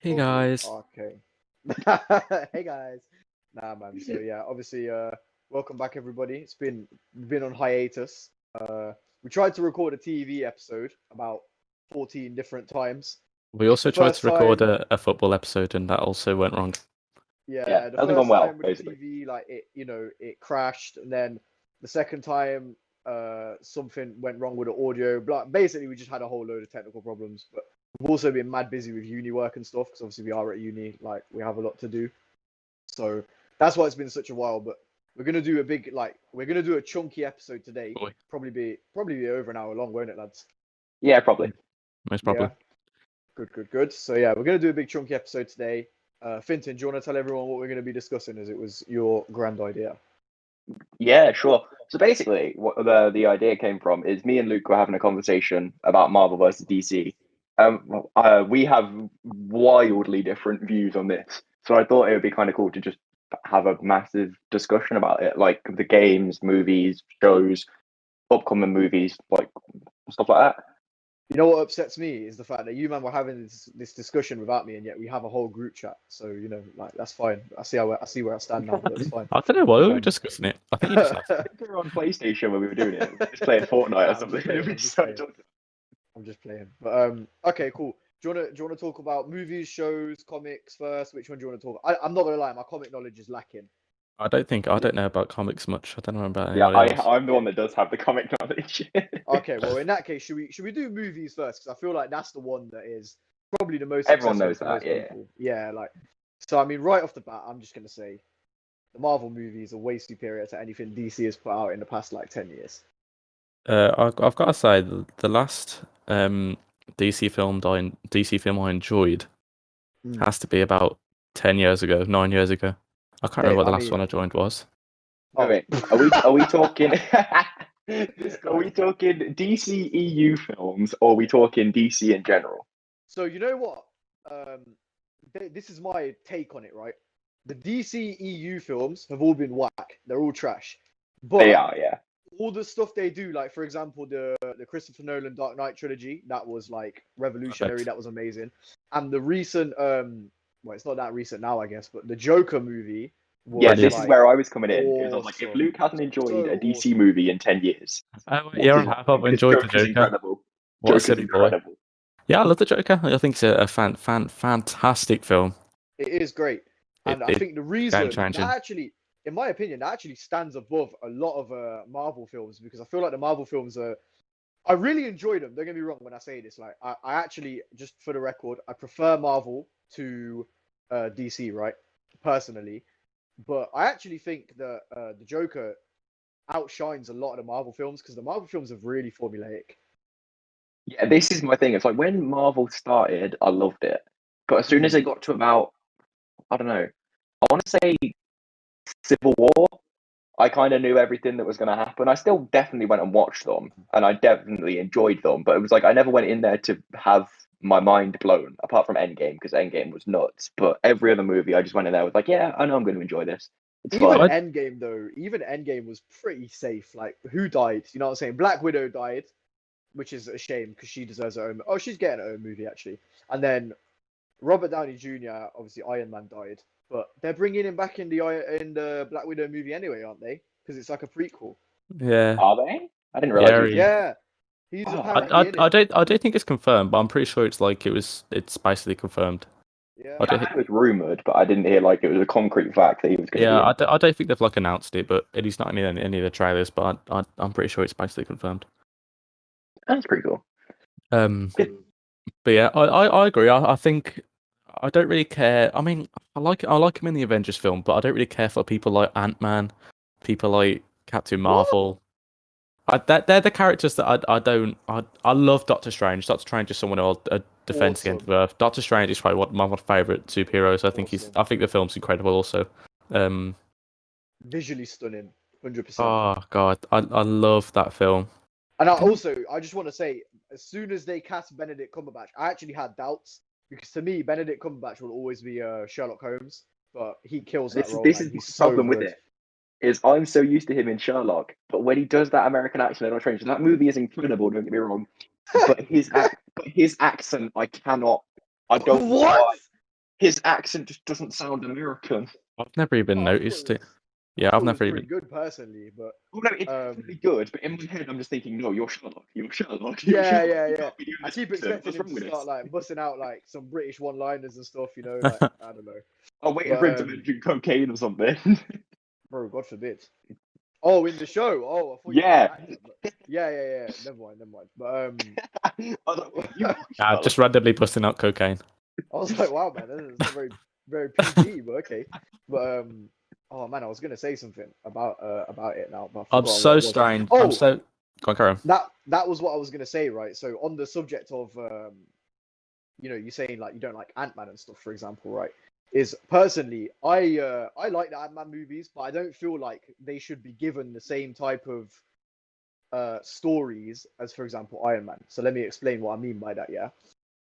Hey Oh, good. guys. Okay. Hey guys. Nah, man. So yeah, obviously, welcome back everybody. It's been on hiatus. We tried to record a TV episode about 14 different times. We also The tried first to record time, a football episode and that also went wrong. Yeah, yeah, the hasn't gone first well, time with the basically. TV, like it crashed, and then the second time, something went wrong with the audio. Basically, we just had a whole load of technical problems. But we've also been mad busy with uni work and stuff because obviously we are at uni, like we have a lot to do. So that's why it's been such a while. But we're gonna do a chunky episode today. Boy. Probably be over an hour long, won't it, lads? Yeah, probably. Most probably. Yeah. Good. So yeah, we're gonna do a big chunky episode today. Finton, do you want to tell everyone what we're going to be discussing, as it was your grand idea? Yeah, sure. So basically, what the idea came from is me and Luke were having a conversation about Marvel versus DC. We have wildly different views on this, so I thought it would be kind of cool to just have a massive discussion about it, like the games, movies, shows, upcoming movies, like stuff like that. You know what upsets me is the fact that you man were having this discussion without me, and yet we have a whole group chat. So like that's fine. I see where I stand now. But it's fine. I don't know why we were discussing it. I think you just I think we were on PlayStation when we were doing it, just playing Fortnite or something. I'm just playing. But okay, cool. Do you wanna talk about movies, shows, comics first? Which one do you want to talk? I'm not gonna lie, my comic knowledge is lacking. I don't know about comics much. I don't know about Yeah, anybody else. I'm the one that does have the comic knowledge. Okay, well in that case, should we do movies first? Because I feel like that's the one that is probably the most Everyone knows accessible that, to most people. Yeah, like so. I mean, right off the bat, I'm just gonna say the Marvel movies are way superior to anything DC has put out in the past like 10 years. I've got to say the last DC film I enjoyed has to be about 10 years ago, 9 years ago. I can't remember what the last one I joined was. Oh. Wait, are we talking? Are we talking DC EU films, or are we talking DC in general? So you know what? This is my take on it, right? The DC EU films have all been whack. They're all trash. But They are, yeah. all the stuff they do, like for example, the Christopher Nolan Dark Knight trilogy, that was like revolutionary. Perfect. That was amazing. And the recent, well, it's not that recent now, I guess, but the Joker movie. Yeah, this is where I was coming in. Because I was like, if awesome. Luke hasn't enjoyed So a DC awesome. movie in 10 years, Yeah, and a half I've enjoyed the Joker. Incredible. What a Joker's silly boy. incredible. Yeah, I love the Joker. I think it's a fantastic film. It is great. And I think the reason that actually, in my opinion, that actually stands above a lot of Marvel films, because I feel like the Marvel films I really enjoy them. Don't get me wrong when I say this. Like, I actually, just for the record, I prefer Marvel to DC, right? Personally. But I actually think that the Joker outshines a lot of the Marvel films, because the Marvel films are really formulaic. Yeah, this is my thing. It's like when Marvel started, I loved it. But as soon as they got to about, I don't know, I want to say Civil War, I kind of knew everything that was going to happen. I still definitely went and watched them, and I definitely enjoyed them. But it was like I never went in there to have my mind blown, apart from Endgame, because Endgame was nuts. But every other movie, I just went in there with like, yeah, I know I'm going to enjoy this. It's Even fun. Endgame, though, even Endgame was pretty safe. Like, who died? You know what I'm saying? Black Widow died, which is a shame because she deserves her own. Oh, she's getting her own movie actually. And then Robert Downey Jr. obviously Iron Man died, but they're bringing him back in the Black Widow movie anyway, aren't they? Because it's like a prequel. Yeah. Are they? I didn't realize. Yeah. He's apparently in it. I don't think it's confirmed, but I'm pretty sure it's basically confirmed. Yeah. I think it was rumored, but I didn't hear like it was a concrete fact that he was going to be in. I don't think they've like announced it, but he's not in any of the trailers. But I'm pretty sure it's basically confirmed. That's pretty cool. But yeah, I agree. I think I don't really care. I mean, I like him in the Avengers film, but I don't really care for people like Ant-Man, people like Captain Marvel. They're the characters that I don't. I love Doctor Strange. Doctor Strange is someone who defends against the Earth. Doctor Strange is probably one of my favorite superheroes. I think I think the film's incredible. Also, visually stunning, 100%. Oh god, I love that film. And I just want to say, as soon as they cast Benedict Cumberbatch, I actually had doubts, because to me, Benedict Cumberbatch will always be Sherlock Holmes, but he kills that role. This is the problem with it. Is I'm so used to him in Sherlock, but when he does that American accent in Doctor Strange, that movie is incredible. Don't get me wrong, but his accent, I don't. What? his accent just doesn't sound American. I've never even noticed it. Yeah, I've never even. Good personally, but no, it's really good. But in my head, I'm just thinking, no, you're Sherlock. You're Sherlock. Yeah. I keep expecting him to start like busting out like some British one-liners and stuff. You know, like I don't know. I'm waiting for him to mention cocaine or something. Bro, God forbid. Oh, in the show. Oh, I thought yeah. Never mind. But just randomly busting out cocaine. I was like, wow, man, that's very, very PG, but okay. But oh man, I was gonna say something about it now. But I'm so strange. Oh, I'm so. Go on, carry on. That was what I was gonna say, right? So on the subject of you saying like you don't like Ant-Man and stuff, for example, right? Is personally, I like the Ant-Man movies, but I don't feel like they should be given the same type of stories as, for example, Iron Man. So let me explain what I mean by that. Yeah.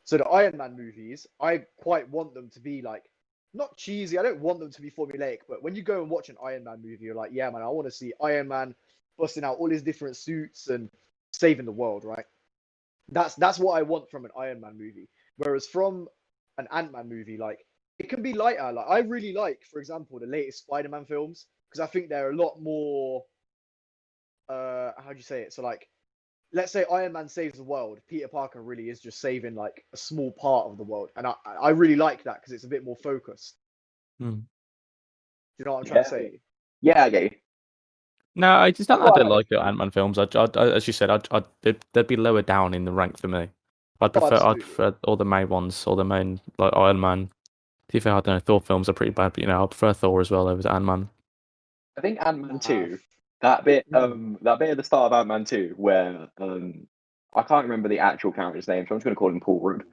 So the Iron Man movies, I quite want them to be like not cheesy. I don't want them to be formulaic, but when you go and watch an Iron Man movie, you're like, yeah, man, I want to see Iron Man busting out all his different suits and saving the world, right? That's what I want from an Iron Man movie. Whereas from an Ant-Man movie, like it can be lighter. Like I really like, for example, the latest Spider-Man films because I think they're a lot more. How do you say it? So like, let's say Iron Man saves the world. Peter Parker really is just saving like a small part of the world, and I really like that because it's a bit more focused. Hmm. You know what I'm trying to say? Yeah, I get you. No, I just don't. I don't like the Ant-Man films. I, as you said, they'd be lower down in the rank for me. I'd prefer all the main ones, all the main like Iron Man. To be fair, I don't know. Thor films are pretty bad, but I prefer Thor as well over Ant-Man. I think Ant-Man 2, that bit at the start of Ant-Man 2, where I can't remember the actual character's name, so I'm just going to call him Paul Rudd.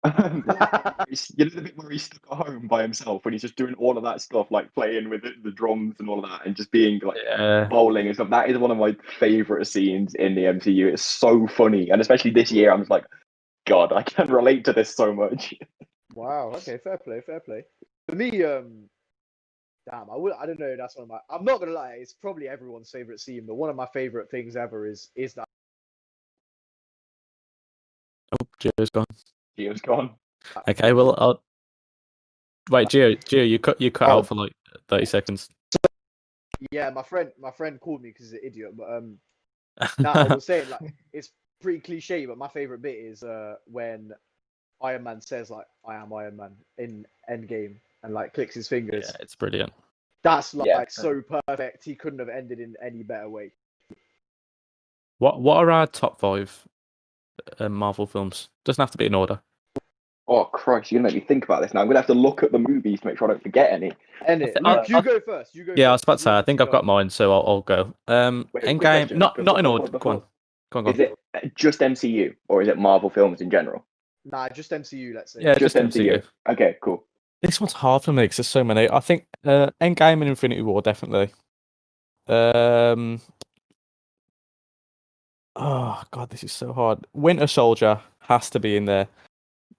The bit where he's stuck at home by himself when he's just doing all of that stuff, like playing with the drums and all of that, and just being like bowling and stuff. That is one of my favorite scenes in the MCU. It's so funny, and especially this year, I'm just like, God, I can relate to this so much. Wow. Okay. Fair play. For me, damn, I don't know. That's one of my. I'm not gonna lie. It's probably everyone's favorite scene, but one of my favorite things ever is that. Oh, Gio's gone. Gio's gone. Okay, well, I'll wait. Gio, you cut out for like 30 seconds. Yeah, my friend called me because he's an idiot. But I was saying like it's pretty cliche, but my favorite bit is when Iron Man says like I am Iron Man in Endgame and like clicks his fingers. Yeah, it's brilliant. That's like so perfect. He couldn't have ended in any better way. What are our top 5 Marvel films? Doesn't have to be in order. Oh Christ, you're gonna make me think about this now. I'm gonna have to look at the movies to make sure I don't forget any. You go first. I was about to say I think I've got mine, so I'll go. Endgame, not in order. Go on. Is it just MCU or is it Marvel films in general? Nah, just MCU. Let's say. Yeah, just MCU. Okay, cool. This one's hard for me because there's so many. I think Endgame and Infinity War definitely. Oh God, this is so hard. Winter Soldier has to be in there.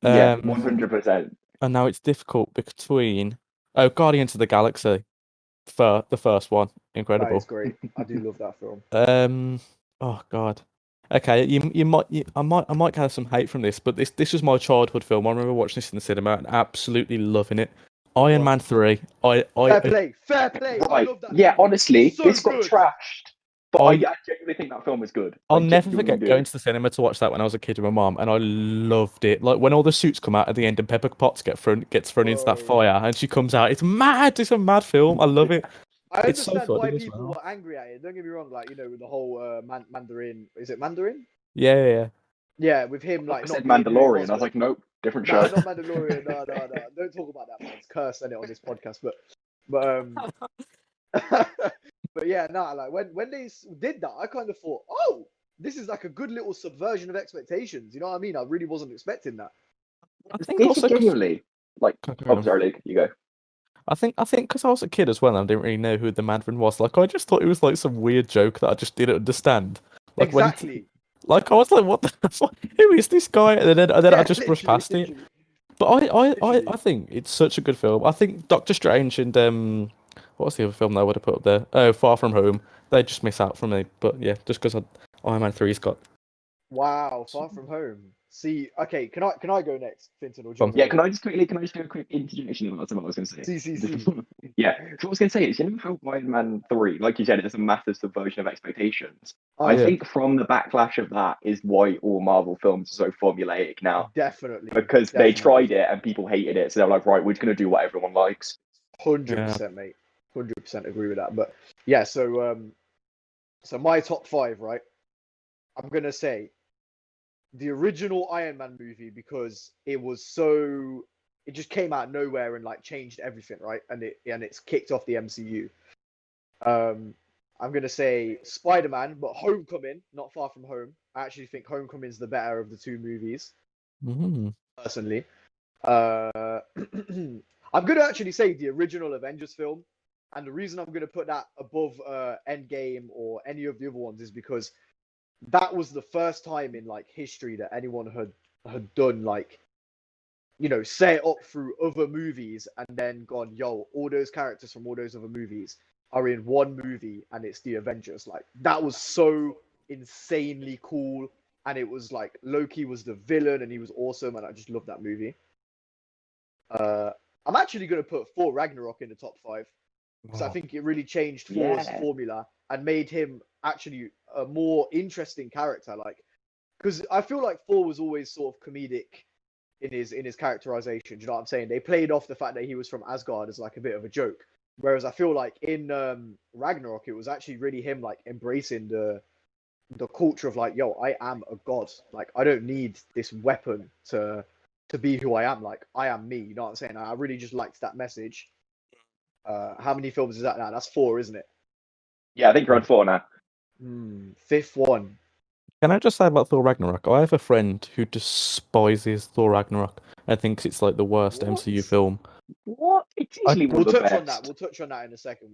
Yeah, 100%. And now it's difficult between Guardians of the Galaxy, for the first one, incredible. That is great. I do love that film. Oh God. Okay, I might have some hate from this, but this was my childhood film. I remember watching this in the cinema and absolutely loving it. Iron Man 3. Fair play. Right. I love that. Yeah, honestly, so this got good. trashed. But I genuinely think that film is good. I'll never forget going to the cinema to watch that when I was a kid with my mom, and I loved it. Like when all the suits come out at the end and Pepper Potts gets thrown into that fire, and she comes out. It's mad. It's a mad film. I love it. I understand why people were angry at it. Don't get me wrong. Like with the whole Mandarin. Is it Mandarin? Yeah. Yeah, with him like. I said Mandalorian. I was like, nope, different show. No, not Mandalorian. No. Don't talk about that, man. It's cursed on this podcast, but But yeah, like when they did that, I kind of thought, oh, this is like a good little subversion of expectations. You know what I mean? I really wasn't expecting that. I think also genuinely like. Oh, sorry, Luke, you go. I think because I was a kid as well, and I didn't really know who the Mandarin was. Like I just thought it was like some weird joke that I just didn't understand. Like exactly. Like I was like, what the who is this guy? And then I just brushed past it. But I think it's such a good film. I think Doctor Strange and what was the other film that I would have put up there? Oh, Far From Home. They just miss out from me. But yeah, just because Iron Man 3's got Wow, Far From Home. See, okay, can I go next, Finton, or do you want Yeah, to can I just do a quick interjection about what I was going to say? See. Yeah, so what I was going to say is, you know how Iron Man 3, like you said, it's a massive subversion of expectations. Oh, I yeah. think from the backlash of that is why all Marvel films are so formulaic now. Definitely. Because they tried it and people hated it, so they're like, right, we're just going to do what everyone likes. 100%, mate. 100% agree with that. But yeah, so my top 5, right? I'm going to say the original Iron Man movie, because it just came out of nowhere and like changed everything, right? And it's kicked off the MCU. I'm gonna say Spider-Man, but Homecoming, not Far From Home. I actually think Homecoming is the better of the two movies, personally. I'm gonna actually say the original Avengers film, and the reason I'm gonna put that above Endgame or any of the other ones is because that was the first time in like history that anyone had done like, set it up through other movies and then gone, yo, all those characters from all those other movies are in one movie and it's the Avengers. Like, that was so insanely cool. And it was like Loki was the villain and he was awesome, and I just love that movie. I'm actually going to put Thor Ragnarok in the top 5 because I think it really changed Thor's formula and made him actually a more interesting character. Like, because I feel like Thor was always sort of comedic in his characterization. Do you know what I'm saying? They played off the fact that he was from Asgard as like a bit of a joke. Whereas I feel like in Ragnarok, it was actually really him like embracing the culture of like, yo, I am a god. Like, I don't need this weapon to be who I am. Like, I am me. You know what I'm saying? I really just liked that message. How many films is that now? That's 4, isn't it? Yeah, I think you're on 4 now. 5th one. Can I just say about Thor Ragnarok? I have a friend who despises Thor Ragnarok and thinks it's like the worst MCU film. What? It's easily We'll touch on that. We'll touch on that in a second.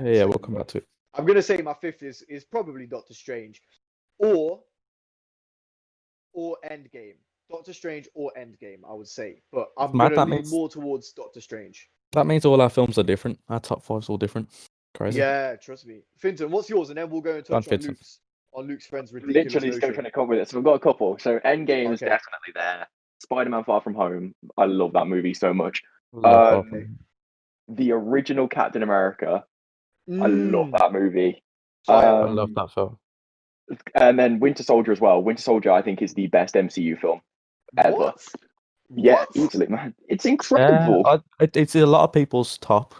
Yeah, we'll come back to it. I'm gonna say my 5th is probably Doctor Strange, or Endgame. Doctor Strange or Endgame, I would say, but I'm gonna lean more towards Doctor Strange. That means all our films are different. Our top 5's all different. Crazy. Yeah, trust me. Finton, what's yours? And then we'll go and touch on Luke's friend's ridiculous Literally notion. still trying to come with it. So we've got a couple. So Endgame is definitely there. Spider-Man Far From Home. I love that movie so much. The original Captain America. I love that movie. I love that film. And then Winter Soldier as well. Winter Soldier, I think, is the best MCU film ever. What? Yeah, easily, man. It's incredible. It's a lot of people's top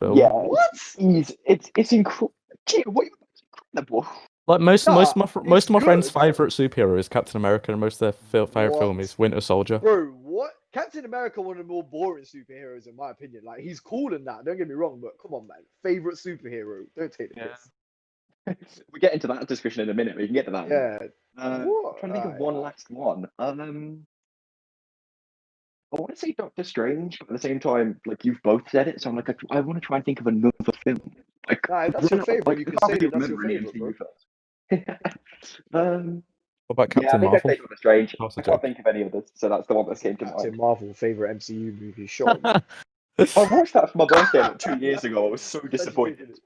film. Yeah. What? It's incredible. Incredible. Like most of my friends' favorite superhero is Captain America, and most of their favorite film is Winter Soldier. Bro, what? Captain America, one of the more boring superheroes in my opinion. Like, he's cool in that. Don't get me wrong, but come on, man. Favorite superhero? Don't take the piss. We'll get into that discussion in a minute. We can get to that. Yeah. I'm trying to think of one last one. I want to say Doctor Strange, but at the same time, like, you've both said it, so I'm like, I want to try and think of another film. Like, that's your favorite. You can say that that's your favorite, bro. What about Captain Marvel? I think I say Doctor Strange. I can't think of any of this, so that's the one that came to mind. Captain Marvel, favorite MCU movie. Sure. I watched that for my birthday like 2 years ago. I was so disappointed.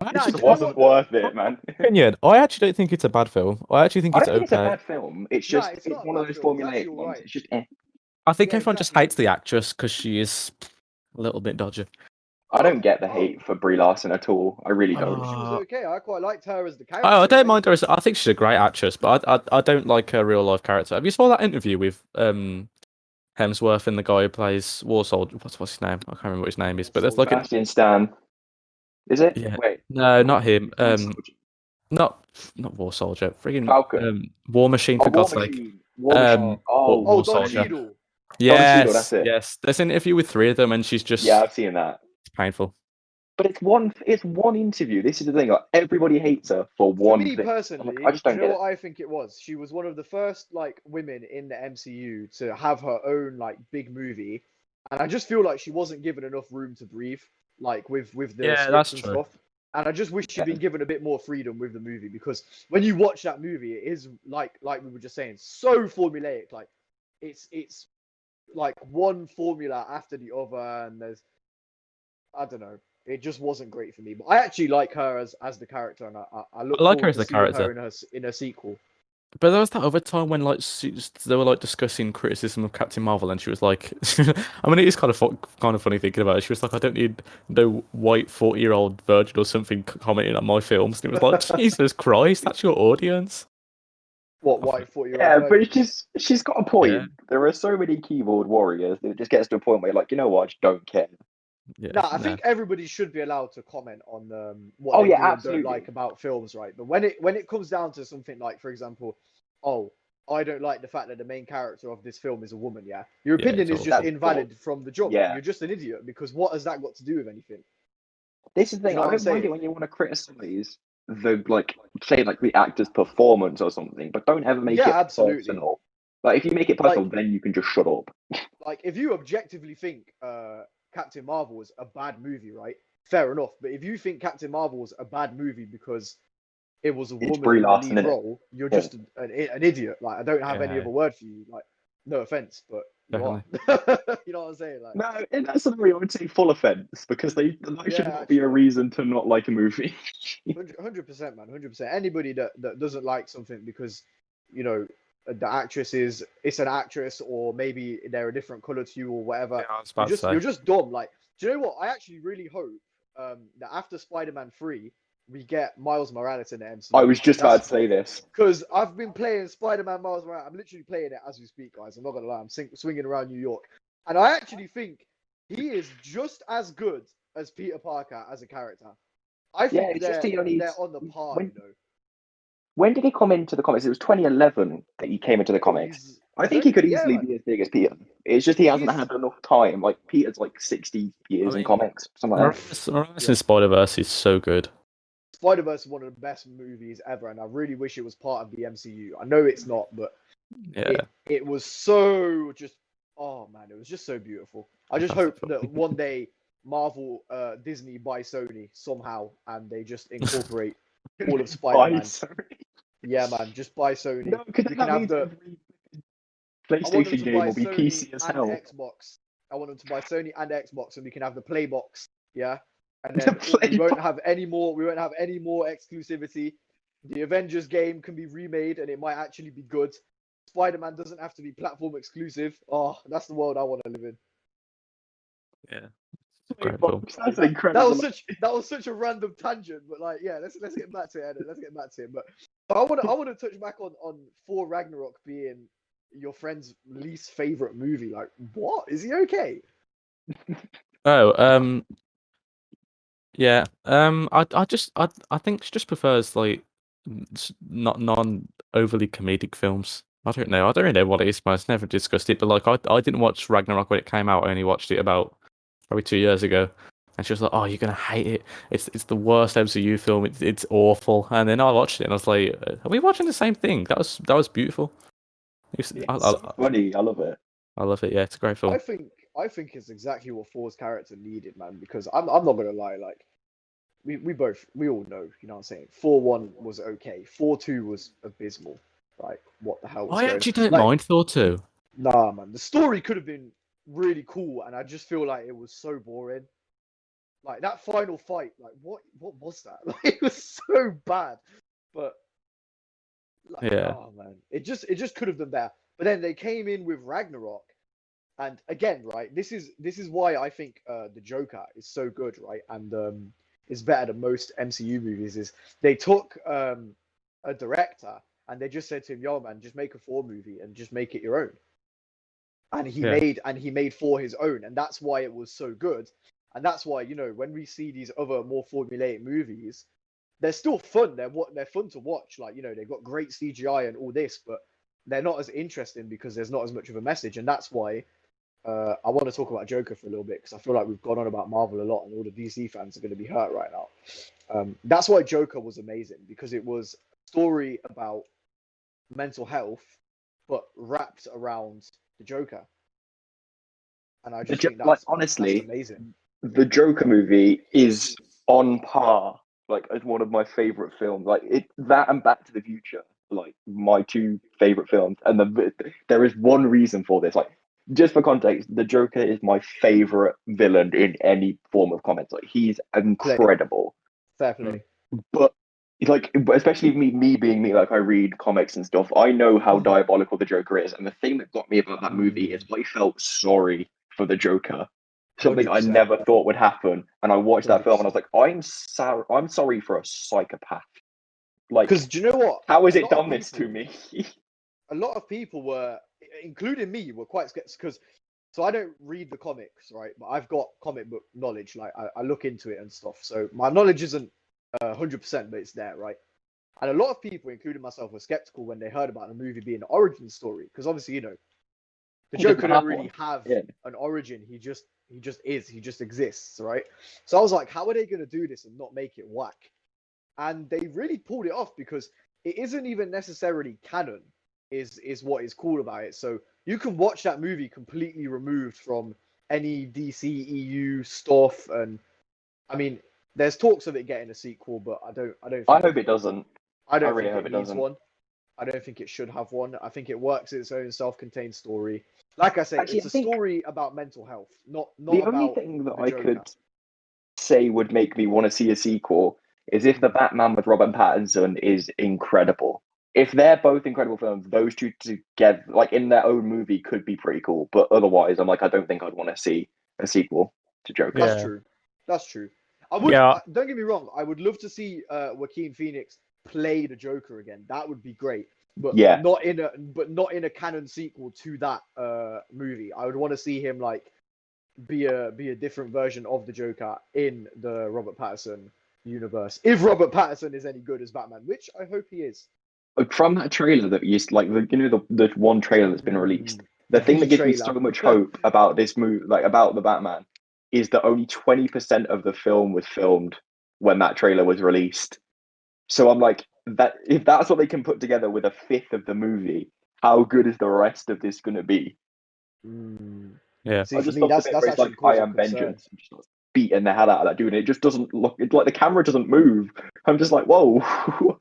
It wasn't worth it, man. Opinion. I actually don't think it's a bad film. I actually think it's okay. It's a bad film. It's just it's one of those formulaic ones. It's just I think everyone just hates the actress because she is a little bit dodgy. I don't get the hate for Brie Larson at all. I really don't. She was okay. I quite liked her as the character. I don't mind her. I think she's a great actress, but I don't like her real life character. Have you saw that interview with Hemsworth and the guy who plays War Soldier? What's his name? I can't remember what his name is. But there's like Sebastian Stan. Is it? Yeah. Wait. No, not him. Not War Soldier. Friggin' Falcon. War Machine, for God's sake. War Soldier. Yes, that's it. Yes. There's an interview with 3 of them, and she's just I've seen that. It's painful. But it's one interview. This is the thing. Like, everybody hates her for one thing. Me personally, I just don't get it. What I think it was? She was one of the first like women in the MCU to have her own like big movie, and I just feel like she wasn't given enough room to breathe, like with the scripts and stuff. And I just wish she'd been given a bit more freedom with the movie, because when you watch that movie, it is like we were just saying, so formulaic. Like, it's like one formula after the other, and I don't know. It just wasn't great for me. But I actually like her as the character, and I look like her forward as to the seeing character her in a sequel. But there was that other time when like they were like discussing criticism of Captain Marvel, and she was like, I mean, it is kind of funny thinking about it. She was like, I don't need no white 40-year-old virgin or something commenting on my films. And it was like, Jesus Christ, that's your audience. What white 40-year-old? Yeah, but she's got a point. Yeah. There are so many keyboard warriors that it just gets to a point where you're like, you know what, I just don't care. Yeah, I think everybody should be allowed to comment on what Oh they yeah, do and absolutely. don't like about films, right? But when it comes down to something like, for example, oh, I don't like the fact that the main character of this film is a woman, yeah? Your opinion is just invalid from the jump. Yeah. You're just an idiot, because what has that got to do with anything? This is the thing, You know I what I'm don't mind it saying? when you want to criticize the say like the actor's performance or something, but don't ever make it absolutely. personal. Like if you make it personal, then you can just shut up. Like if you objectively think Captain Marvel is a bad movie, right? Fair enough. But if you think Captain Marvel was a bad movie because it was a It's woman Brie in the Larson, lead innit? role, you're just an idiot. Like I don't have any Yeah. other word for you. Like no offense, but you are. You know what I'm saying? Like No, in that scenario, I would say full offense because that should not be a actually. reason to not like a movie. 100%, man. 100%. Anybody that doesn't like something because you know the actress it's an actress, or maybe they're a different color to you or whatever. Yeah, I was about to say. You're just dumb. Like, do you know what? I actually really hope that after Spider-Man 3, we get Miles Morales in the MCU. I was just about to say this. Because I've been playing Spider-Man Miles Morales. I'm literally playing it as we speak, guys. I'm not going to lie. I'm swinging around New York. And I actually think he is just as good as Peter Parker as a character. I think they're on the par, you know. When did he come into the comics? It was 2011 that he came into the comics. I think he could easily be as big as Peter. It's just he hasn't had enough time. Like Peter's like 60 years in comics. Something like that. Morales in Spider-Verse is so good. Spider-Verse is one of the best movies ever, and I really wish it was part of the MCU. I know it's not, but it was so just, oh man, it was just so beautiful. I just hope that one day Marvel, Disney buy Sony somehow, and they just incorporate all of Spider-Man. Yeah, man, just buy Sony. No, because we can have the PlayStation game will be PC as hell. Xbox. I want them to buy Sony and Xbox, and we can have the Play box. Yeah, and then we won't have any more. We won't have any more exclusivity. The Avengers game can be remade, and it might actually be good. Spider-Man doesn't have to be platform exclusive. Oh, that's the world I want to live in. Yeah. That's incredible. That was such a random tangent, but like, yeah, let's get back to it, Ed. Let's get back to it. But I want to touch back on Thor Ragnarok being your friend's least favorite movie. Like, what? Is he okay? Oh, yeah. I think she just prefers like not non overly comedic films. I don't know. I don't really know what it is, but I've never discussed it. But like, I didn't watch Ragnarok when it came out. I only watched it about probably 2 years ago. And she was like, "Oh, you're gonna hate it. It's the worst MCU film. It's awful." And then I watched it, and I was like, "Are we watching the same thing?" That was beautiful. It's so funny. I love it. I love it. Yeah, it's a great film. I think it's exactly what Thor's character needed, man. Because I'm not gonna lie, like we all know, you know what I'm saying. Thor 1 was okay. Thor 2 was abysmal. Right? What the hell? I actually don't mind Thor 2. Nah, man. The story could have been really cool, and I just feel like it was so boring. Like that final fight, like what was that? Like, it was so bad. But like, oh man, it just could have done better. But then they came in with Ragnarok, and again, right? This is why I think the Joker is so good, right? And is better than most MCU movies. Is they took a director and they just said to him, "Yo, man, just make a Thor movie and just make it your own." And he made Thor his own, and that's why it was so good. And that's why, you know, when we see these other more formulaic movies, they're still fun. They're fun to watch. Like, you know, they've got great CGI and all this, but they're not as interesting because there's not as much of a message. And that's why I want to talk about Joker for a little bit, because I feel like we've gone on about Marvel a lot, and all the DC fans are going to be hurt right now. That's why Joker was amazing, because it was a story about mental health, but wrapped around the Joker. And I just think that's amazing. The Joker movie is on par, like, as one of my favorite films. Like that and Back to the Future, like my two favorite films. And there is one reason for this. Like, just for context, the Joker is my favorite villain in any form of comics. Like, he's incredible. Fair play. But like, especially me being me, like I read comics and stuff. I know how diabolical the Joker is, and the thing that got me about that movie is I felt sorry for the Joker, something 100%. I never thought would happen. And I watched 100%. That film, and I was like, I'm sorry for a psychopath. Like, because do you know what? How has it done this to me? A lot of people were, including me, were quite skeptical because. So I don't read the comics, right? But I've got comic book knowledge. Like I look into it and stuff. So my knowledge isn't 100%, but it's there, right? And a lot of people, including myself, were skeptical when they heard about the movie being an origin story, because obviously, the Joker don't really have an origin. He just is. He just exists, right? So I was like, how are they going to do this and not make it whack? And they really pulled it off because it isn't even necessarily canon. Is what is cool about it. So you can watch that movie completely removed from any DC EU stuff, and I mean, there's talks of it getting a sequel, but I don't. I hope it doesn't. I really hope it needs one. I don't think it should have one. I think it works its own self-contained story. Like I say, it's a story about mental health, not the about only thing that I could say would make me want to see a sequel is if the Batman with Robert Pattinson is incredible. If they're both incredible films, those two together, like in their own movie, could be pretty cool. But otherwise, I'm like, I don't think I'd want to see a sequel to Joker. That's true. I would. Yeah. Don't get me wrong. I would love to see Joaquin Phoenix play the Joker again. That would be great. But not in a canon sequel to that movie. I would want to see him like be a different version of the Joker in the Robert Pattinson universe. If Robert Pattinson is any good as Batman, which I hope he is. From that trailer that you like, the one trailer that's been released, the thing that gives me so much hope about this movie, like about the Batman, is that only 20% of the film was filmed when that trailer was released. So I'm like, that if that's what they can put together with a fifth of the movie, how good is the rest of this going to be? Yeah, see, I just love that's actually like I am vengeance, and just beating the hell out of that dude, and it just doesn't look. It's like the camera doesn't move. I'm just like, whoa.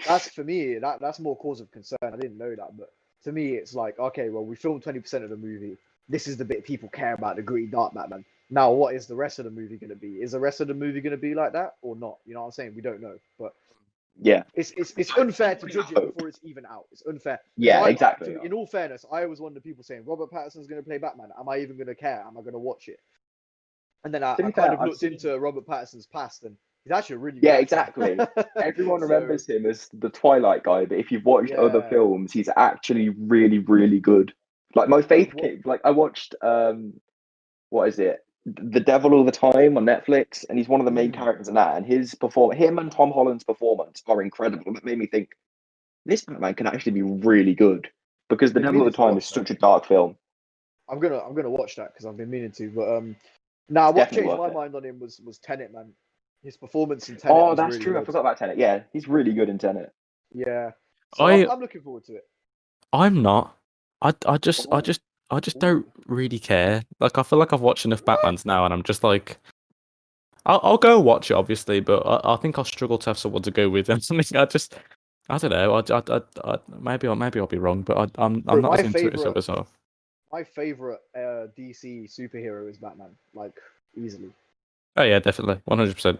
That's for me. That's more cause of concern. I didn't know that, but to me, it's like, okay, well, we filmed 20% of the movie. This is the bit people care about, the gritty dark Batman. Now, what is the rest of the movie going to be? Is the rest of the movie going to be like that or not? You know what I'm saying? We don't know, but yeah, it's unfair to judge it before it's even out. It's unfair. Yeah, exactly. In all fairness, I was one of the people saying Robert Pattinson's going to play Batman. Am I even going to care? Am I going to watch it? And then I kind of looked into Robert Pattinson's past, and he's actually a really good actor. Exactly. Everyone remembers him as the Twilight guy, but if you've watched other films, he's actually really, really good. Like my faith came, like I watched what is it? The Devil All the Time on Netflix, and he's one of the main characters in that. And him and Tom Holland's performance are incredible. That made me think this Batman can actually be really good because The Devil All the Time is such a dark film. I'm gonna watch that because I've been meaning to. But now what changed my mind on him was Tenet, man. His performance in Tenet. Oh, that's really true. Good. I forgot about Tenet. Yeah, he's really good in Tenet. Yeah, so I'm looking forward to it. I'm not. I just don't really care. Like I feel like I've watched enough Batmans now, and I'm just like, I'll go watch it obviously, but I think I'll struggle to have someone to go with and something. I don't know. I maybe I'll be wrong, but I'm not as into it as others are. My favorite DC superhero is Batman, like easily. Oh yeah, definitely, 100%.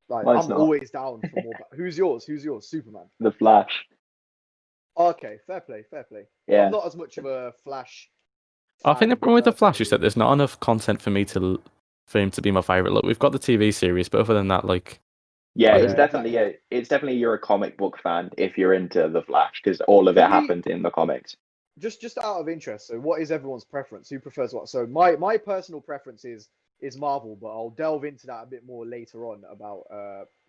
Like I'm always down for more. Who's yours? Superman. The Flash. Okay, fair play. Yeah. I'm not as much of a Flash. I think the problem with the Flash is that there's not enough content for him to be my favorite. Look, we've got the TV series, but other than that, like, it's definitely you're a comic book fan if you're into the Flash because all of it happened in the comics. Just out of interest, so what is everyone's preference? Who prefers what? So my personal preference is Marvel, but I'll delve into that a bit more later on about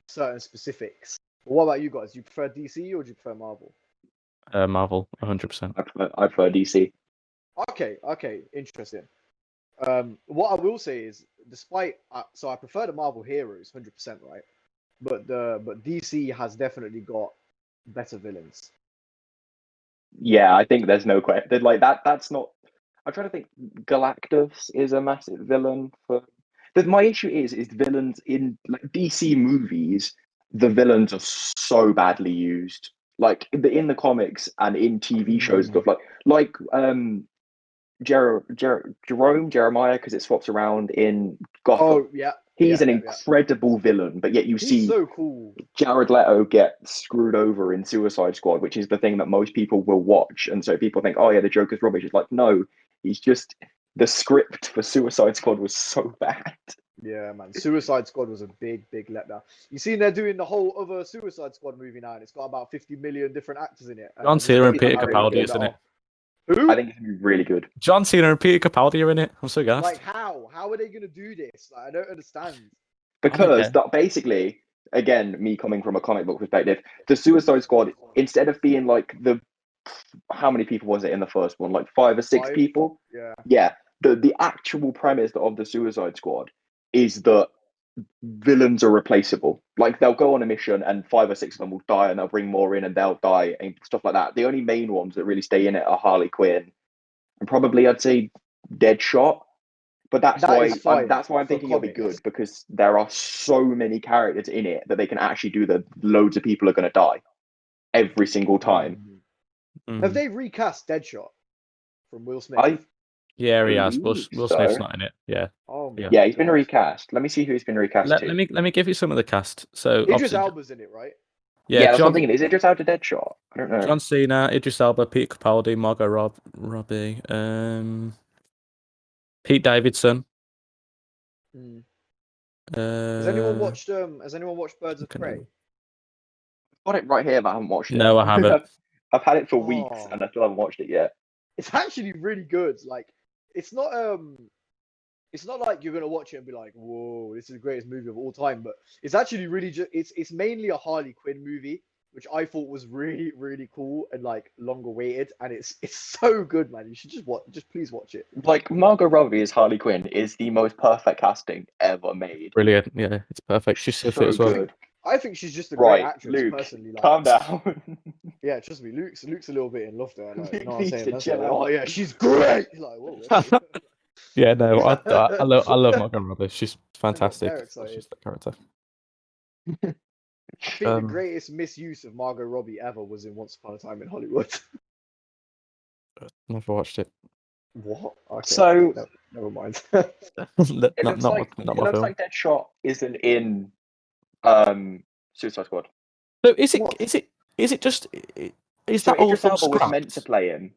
certain specifics. But what about you guys? Do you prefer DC or do you prefer Marvel? Marvel, 100%. I prefer DC. Okay, interesting. What I will say is, despite so I prefer the Marvel heroes, 100%, right? But DC has definitely got better villains. Yeah, I think there's no question. Like that's not. I'm trying to think. Galactus is a massive villain for. But my issue is villains in like DC movies. The villains are so badly used. Like in the comics and in TV shows, stuff like Jeremiah, because it swaps around in Gotham. Oh yeah. He's an incredible villain, but yet he's see so cool. Jared Leto get screwed over in Suicide Squad, which is the thing that most people will watch. And so people think, oh yeah, the Joker's rubbish. It's like, no, he's just, the script for Suicide Squad was so bad. Yeah, man. Suicide Squad was a big letdown. You seen they're doing the whole other Suicide Squad movie now, and it's got about 50 million different actors in it. John Cena and Peter Capaldi is in it. Who? I think it's gonna be really good. John Cena and Peter Capaldi are in it. I'm so gassed. Like how? How are they gonna do this? Like, I don't understand. Because that basically, again, me coming from a comic book perspective, the Suicide Squad, instead of being like how many people was it in the first one? Like 5 or 6 people? Yeah. Yeah. The actual premise of the Suicide Squad is that villains are replaceable. Like they'll go on a mission and 5 or 6 of them will die and they'll bring more in and they'll die and stuff like that. The only main ones that really stay in it are Harley Quinn and probably I'd say Deadshot. But that's why I'm thinking it'll be good, because there are so many characters in it that they can actually do that. Loads of people are going to die every single time. Have they recast Deadshot from Will Smith? Yeah, he has. Will Smith's not in it. Yeah. Yeah, he's been recast. Let me see who he's been recast to. Let me give you some of the cast. So Idris Elba's in it, right? Yeah, that's what I'm thinking. Is Idris Elba Deadshot? I don't know. John Cena, Idris Elba, Peter Capaldi, Margot Robbie, Pete Davidson. Has anyone watched Birds of Prey? I've got it right here, but I haven't watched it. No, I haven't. I've had it for weeks and I still haven't watched it yet. It's actually really good. Like, it's not like you're gonna watch it and be like, whoa, this is the greatest movie of all time. But it's actually really it's mainly a Harley Quinn movie, which I thought was really, really cool and like long awaited, and it's so good, man. You should just please watch it. Like Margot Robbie as Harley Quinn is the most perfect casting ever made. Brilliant, yeah, it's perfect. She's so fit as well. Good. I think she's just a great actress, Luke, personally. Like, calm down. Yeah, trust me, Luke's a little bit in love there. Like, you know what I'm saying? That's like, oh yeah, she's great. Like, whoa. Yeah, no, I love Margot Robbie. She's fantastic. She's that character. I think the greatest misuse of Margot Robbie ever was in Once Upon a Time in Hollywood. Never watched it. What? Okay. So never mind. It looks like Deadshot isn't in Suicide Squad. So is it just that all Idris Elba was meant to play him?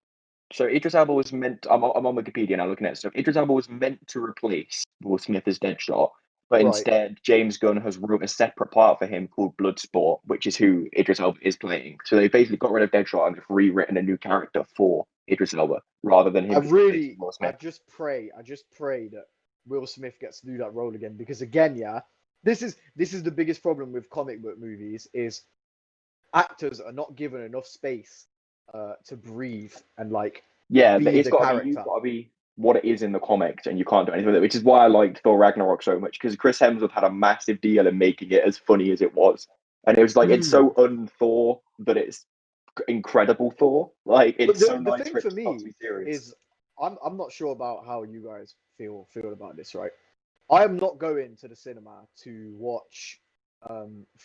So Idris Elba was meant. I'm on Wikipedia now looking at stuff. Idris Elba was meant to replace Will Smith as Deadshot, but instead James Gunn has wrote a separate part for him called Bloodsport, which is who Idris Elba is playing. So they basically got rid of Deadshot and they've rewritten a new character for Idris Elba rather than him. I just pray that Will Smith gets to do that role again, because again, yeah, this is the biggest problem with comic book movies is actors are not given enough space to breathe and like it's got to be what it is in the comics, and you can't do anything with it, which is why I liked Thor Ragnarok so much, because Chris Hemsworth had a massive deal in making it as funny as it was, and it was like it's so un-Thor that it's incredible Thor. Like it's so nice. The thing for me is I'm not sure about how you guys feel about this, right? I am not going to the cinema to watch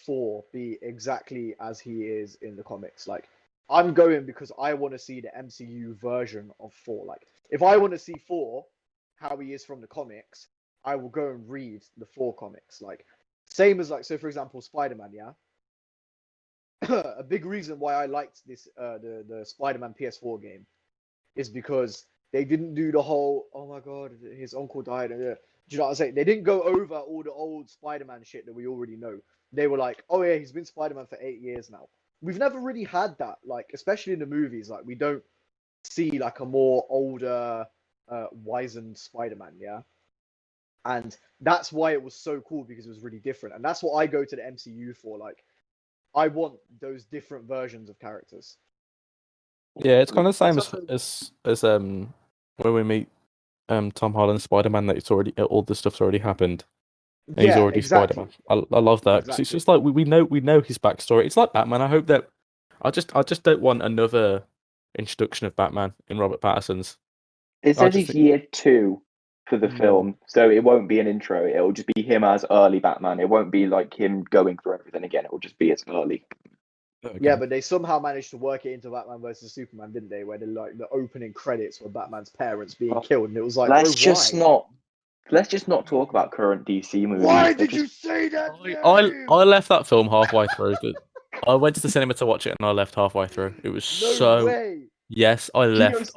Thor be exactly as he is in the comics. Like, I'm going because I want to see the MCU version of Thor. Like, if I want to see Thor how he is from the comics, I will go and read the Thor comics. Like, same as like, so for example, Spider-Man, yeah. A big reason why I liked this the Spider-Man PS4 game is because they didn't do the whole, oh my god, his uncle died. Do you know what I'm saying? They didn't go over all the old Spider-Man shit that we already know. They were like, oh yeah, he's been Spider-Man for 8 years now. We've never really had that, like, especially in the movies. Like, we don't see like a more older, wizened Spider-Man, yeah? And that's why it was so cool, because it was really different. And that's what I go to the MCU for. Like, I want those different versions of characters. Yeah, it's kind of the same as when we meet Tom Holland Spider-Man, that it's already all the stuff's already happened. And he's already Spider-Man. I love that, because it's just like we know his backstory. It's like Batman. I hope that I just don't want another introduction of Batman in Robert Pattinson's. It says he's year 2 for the film, so it won't be an intro. It'll just be him as early Batman. It won't be like him going through everything again. It will just be as early. Okay. Yeah, but they somehow managed to work it into Batman versus Superman, didn't they? Where the opening credits were Batman's parents being killed, and it was like, let's just not Let's just not talk about current DC movies. Why did you say that? I left that film halfway through. I went to the cinema to watch it, and I left halfway through. It was No way. Yes, I left.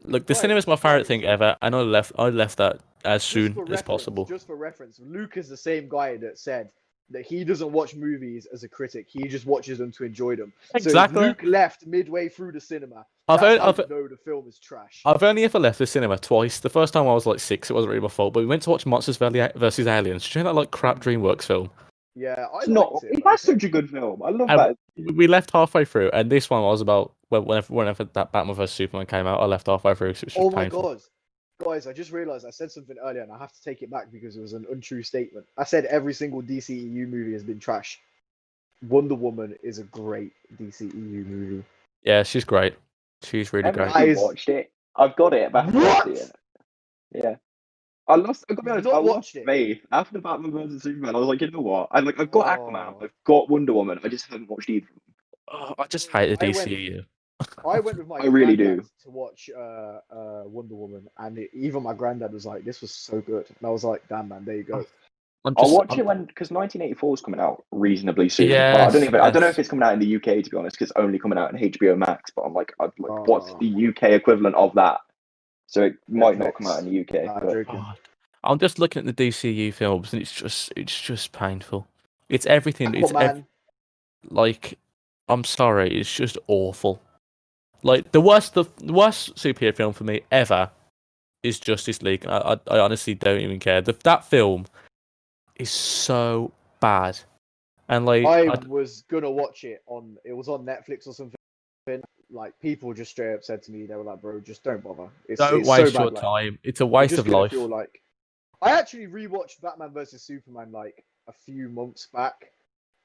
Look, the cinema is my favorite thing ever, and I left that as soon as possible. Just for reference, Luke is the same guy that said that he doesn't watch movies as a critic; he just watches them to enjoy them. Exactly. So if Luke left midway through the cinema, know the film is trash. I've only ever left the cinema twice. The first time I was like 6; it wasn't really my fault. But we went to watch Monsters vs Aliens. Do you know that like crap DreamWorks film? Yeah, that's such a good film. I love that. We left halfway through, and this one was about whenever that Batman vs Superman came out. I left halfway through. So it was just painful. My god, guys! I just realised I said something earlier, and I have to take it back because it was an untrue statement. I said every single DCEU movie has been trash. Wonder Woman is a great DCEU movie. Yeah, she's great. She's really great. I watched it. I've got it. What? Yeah. I lost faith after Batman vs Superman. I was like, you know what? I've got Aquaman, I've got Wonder Woman. I just haven't watched either. I just hate the DCU. I went with my to watch Wonder Woman, and even my granddad was like, "This was so good," and I was like, "Damn, man, there you go." I'll watch it because 1984 is coming out reasonably soon. Yeah, I don't know if it's coming out in the UK, to be honest, because it's only coming out in HBO Max. But I'm like, what's the UK equivalent of that? So it might not come out in the UK. I'm just looking at the DCU films, and it's just painful. It's everything. I'm sorry, it's just awful. Like the worst superhero film for me ever is Justice League. I honestly don't even care. That film is so bad, and like I was gonna watch it it was on Netflix or something. Like people just straight up said to me, they were like, "Bro, just don't bother. Don't waste your time. It's a waste of life." I actually rewatched Batman vs Superman like a few months back,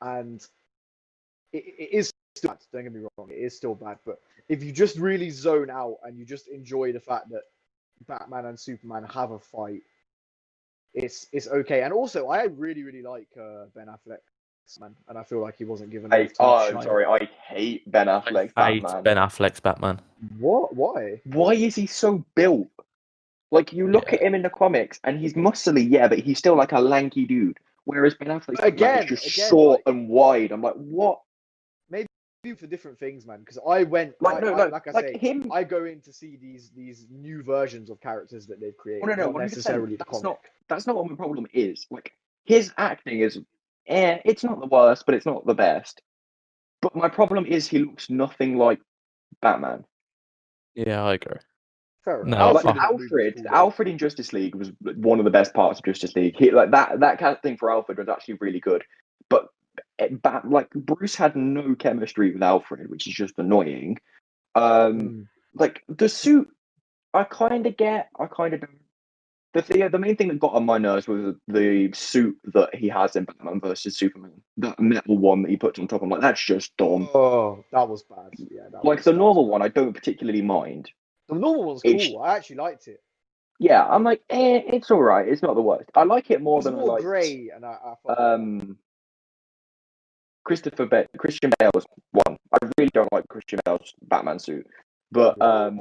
and it is still bad. Don't get me wrong, it is still bad. But if you just really zone out and you just enjoy the fact that Batman and Superman have a fight, it's okay. And also, I really like Ben Affleck. Man, and I feel like he wasn't given. I'm sorry, I hate Ben Affleck's Batman. Ben Affleck's Batman. What? Why? Why is he so built? Like you look at him in the comics, and he's muscly, but he's still like a lanky dude. Whereas Ben Affleck's Batman is just short and wide. I'm like, what? Maybe for different things, man. Because I went I go in to see these new versions of characters that they've created. Not necessarily that's not what my problem is. Like his acting is. It's not the worst, but it's not the best. But my problem is he looks nothing like Batman. Yeah, I agree. Fair enough. Alfred in Justice League was one of the best parts of Justice League. That casting for Alfred was actually really good. But Bruce had no chemistry with Alfred, which is just annoying. Like the suit, I kind of get, I kind of don't. The main thing that got on my nerves was the suit that he has in Batman vs Superman. That metal one that he puts on top. I'm like, that's just dumb. Oh, that was bad. Yeah, the normal one, I don't particularly mind. The normal one's cool. I actually liked it. Yeah, I'm like, it's all right. It's not the worst. I like it more than I like. Grey, and I thought. Christian Bale's one. I really don't like Christian Bale's Batman suit, but I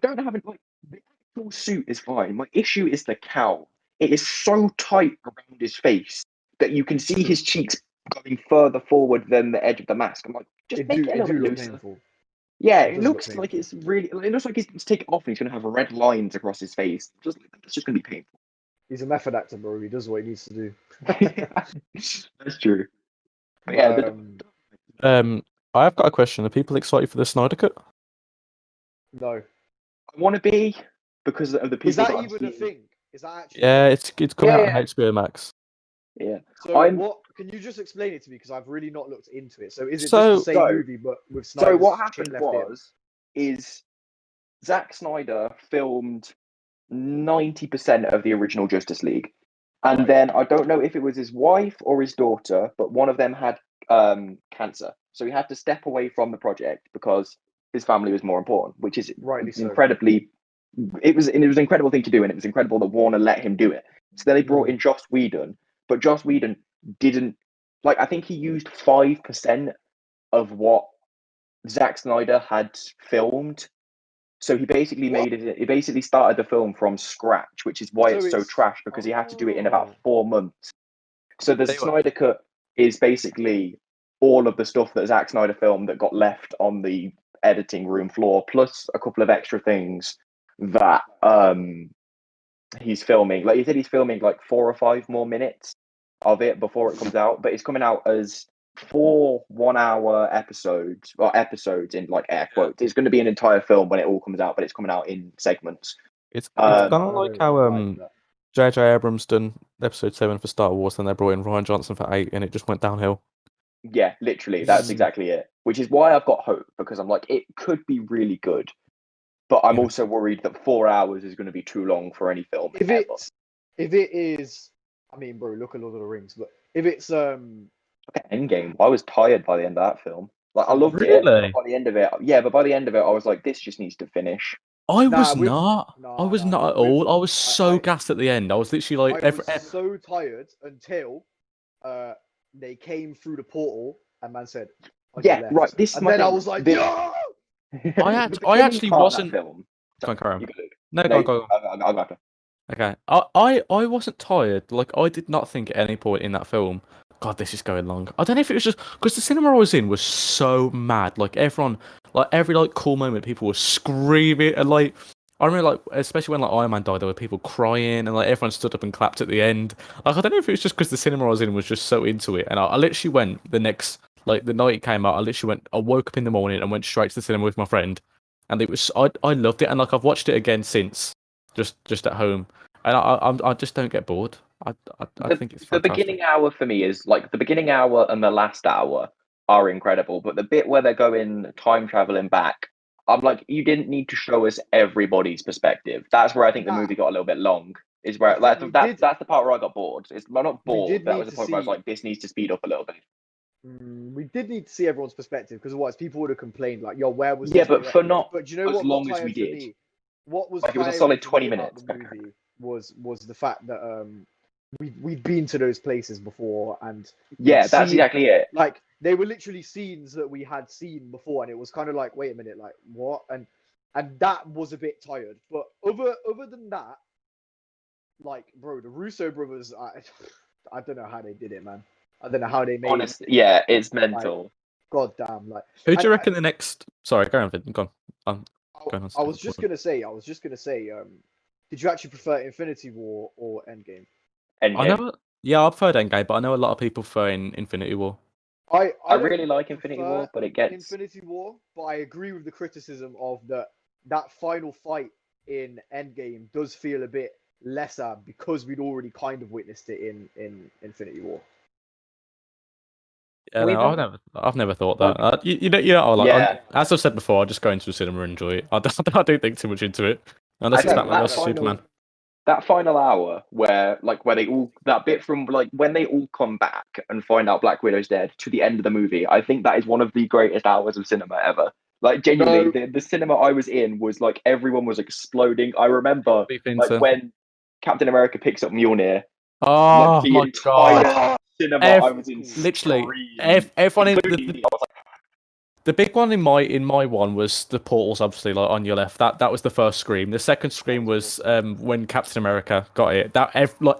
don't have the actual suit is fine. My issue is the cowl. It is so tight around his face that you can see his cheeks going further forward than the edge of the mask. I'm like, just make it a little looser. Painful. Yeah, it looks like it's really. It looks like he's going to take it off and he's going to have red lines across his face. It's just going to be painful. He's a method actor, bro. He does what he needs to do. That's true. But I've got a question. Are people excited for the Snyder Cut? No. I want to be because of the people. Is that even a thing? Is that actually? Yeah, it's coming out on HBO Max. Yeah. So what? Can you just explain it to me? Because I've really not looked into it. So is it just the same movie but with Snyder? So what happened is Zack Snyder filmed 90% of the original Justice League, and then I don't know if it was his wife or his daughter, but one of them had cancer, so he had to step away from the project because his family was more important, which is incredibly. It was an incredible thing to do, and it was incredible that Warner let him do it. So then they brought in Joss Whedon, but Joss Whedon didn't I think he used 5% of what Zack Snyder had filmed So he basically made it. He basically started the film from scratch, which is why So it's so it's- trash because he had to do it in about Oh. 4 months. So the Tell you what. Snyder Cut is basically all of the stuff that Zack Snyder filmed that got left on the editing room floor, plus a couple of extra things that he's filming. Like he said, he's filming like 4 or 5 more minutes of it before it comes out, but it's coming out as 4 1-hour episodes, or episodes in like air quotes. It's going to be an entire film when it all comes out, but it's coming out in segments. It's kind of I like don't how like that. J.J. Abrams done episode 7 for Star Wars, then they brought in Ryan Johnson for 8, and it just went downhill. Yeah, literally, that's exactly it. Which is why I've got hope, because I'm like, it could be really good, but I'm also worried that 4 hours is going to be too long for any film. If it is, I mean, bro, look at Lord of the Rings, but if it's Look at Endgame. I was tired by the end of that film. Like I loved it. Really? But by the end of it, but by the end of it, I was like, this just needs to finish. I was with- not. I was not at all. I was so gassed at the end. I was literally like, I was so tired until they came through the portal and man said, "On your left." Right. This is and my then I thing. was like, This- "No!" I actually wasn't. Film. Go on, carry on. You go. No, No, go on. I'll go after. Okay. I wasn't tired. Like, I did not think at any point in that film, God, this is going long. I don't know if it was just because the cinema I was in was so mad. Like, everyone, like, every, like, cool moment, people were screaming. And, like, I remember, like, especially when, like, Iron Man died, there were people crying. And, like, everyone stood up and clapped at the end. Like, I don't know if it was just because the cinema I was in was just so into it. And I literally went the next, like, the night it came out, I woke up in the morning and went straight to the cinema with my friend. And it was, I loved it. And, like, I've watched it again since, just at home. And I just don't get bored. I think it's fantastic. The beginning hour for me is like the beginning hour and the last hour are incredible, but the bit where they're going time traveling back, I'm like, you didn't need to show us everybody's perspective. That's where I think the movie got a little bit long. Is where that's the part where I got bored. I'm not bored. That was the point where I was like, this needs to speed up a little bit. We did need to see everyone's perspective because otherwise people would have complained like, "Yo, where was?" Yeah, but for not. But do you know as what? long as we did. Me? What was like it was a tiring solid for 20 me about minutes. The movie was the fact that we'd been to those places before, and that's exactly it. Like they were literally scenes that we had seen before, and it was kind of like, wait a minute, like what? And that was a bit tired. But other than that, like, bro, the Russo brothers, I don't know how they did it, man. I don't know how they made Honestly, yeah, it's mental. Like, God damn, like. Who do you reckon the next? Sorry, go on, Vin. Go on. I was just gonna say, did you actually prefer Infinity War or Endgame? Endgame. I preferred Endgame, but I know a lot of people prefer Infinity War. I really like Infinity War, but it gets Infinity War. But I agree with the criticism of that final fight in Endgame does feel a bit lesser because we'd already kind of witnessed it in Infinity War. Yeah, no, I've never thought that. You know, like, as I've said before, I just go into the cinema and enjoy it. I don't think too much into it, unless it's like Superman. That final hour where they all, that bit from like when they all come back and find out Black Widow's dead to the end of the movie, I think that is one of the greatest hours of cinema ever. Like genuinely, the cinema I was in was like everyone was exploding. I remember like when Captain America picks up Mjolnir. Oh my god! Cinema I was in literally everyone in the big one in my one was the portals, obviously, like on your left. That was the first scream. The second scream was when Captain America got it.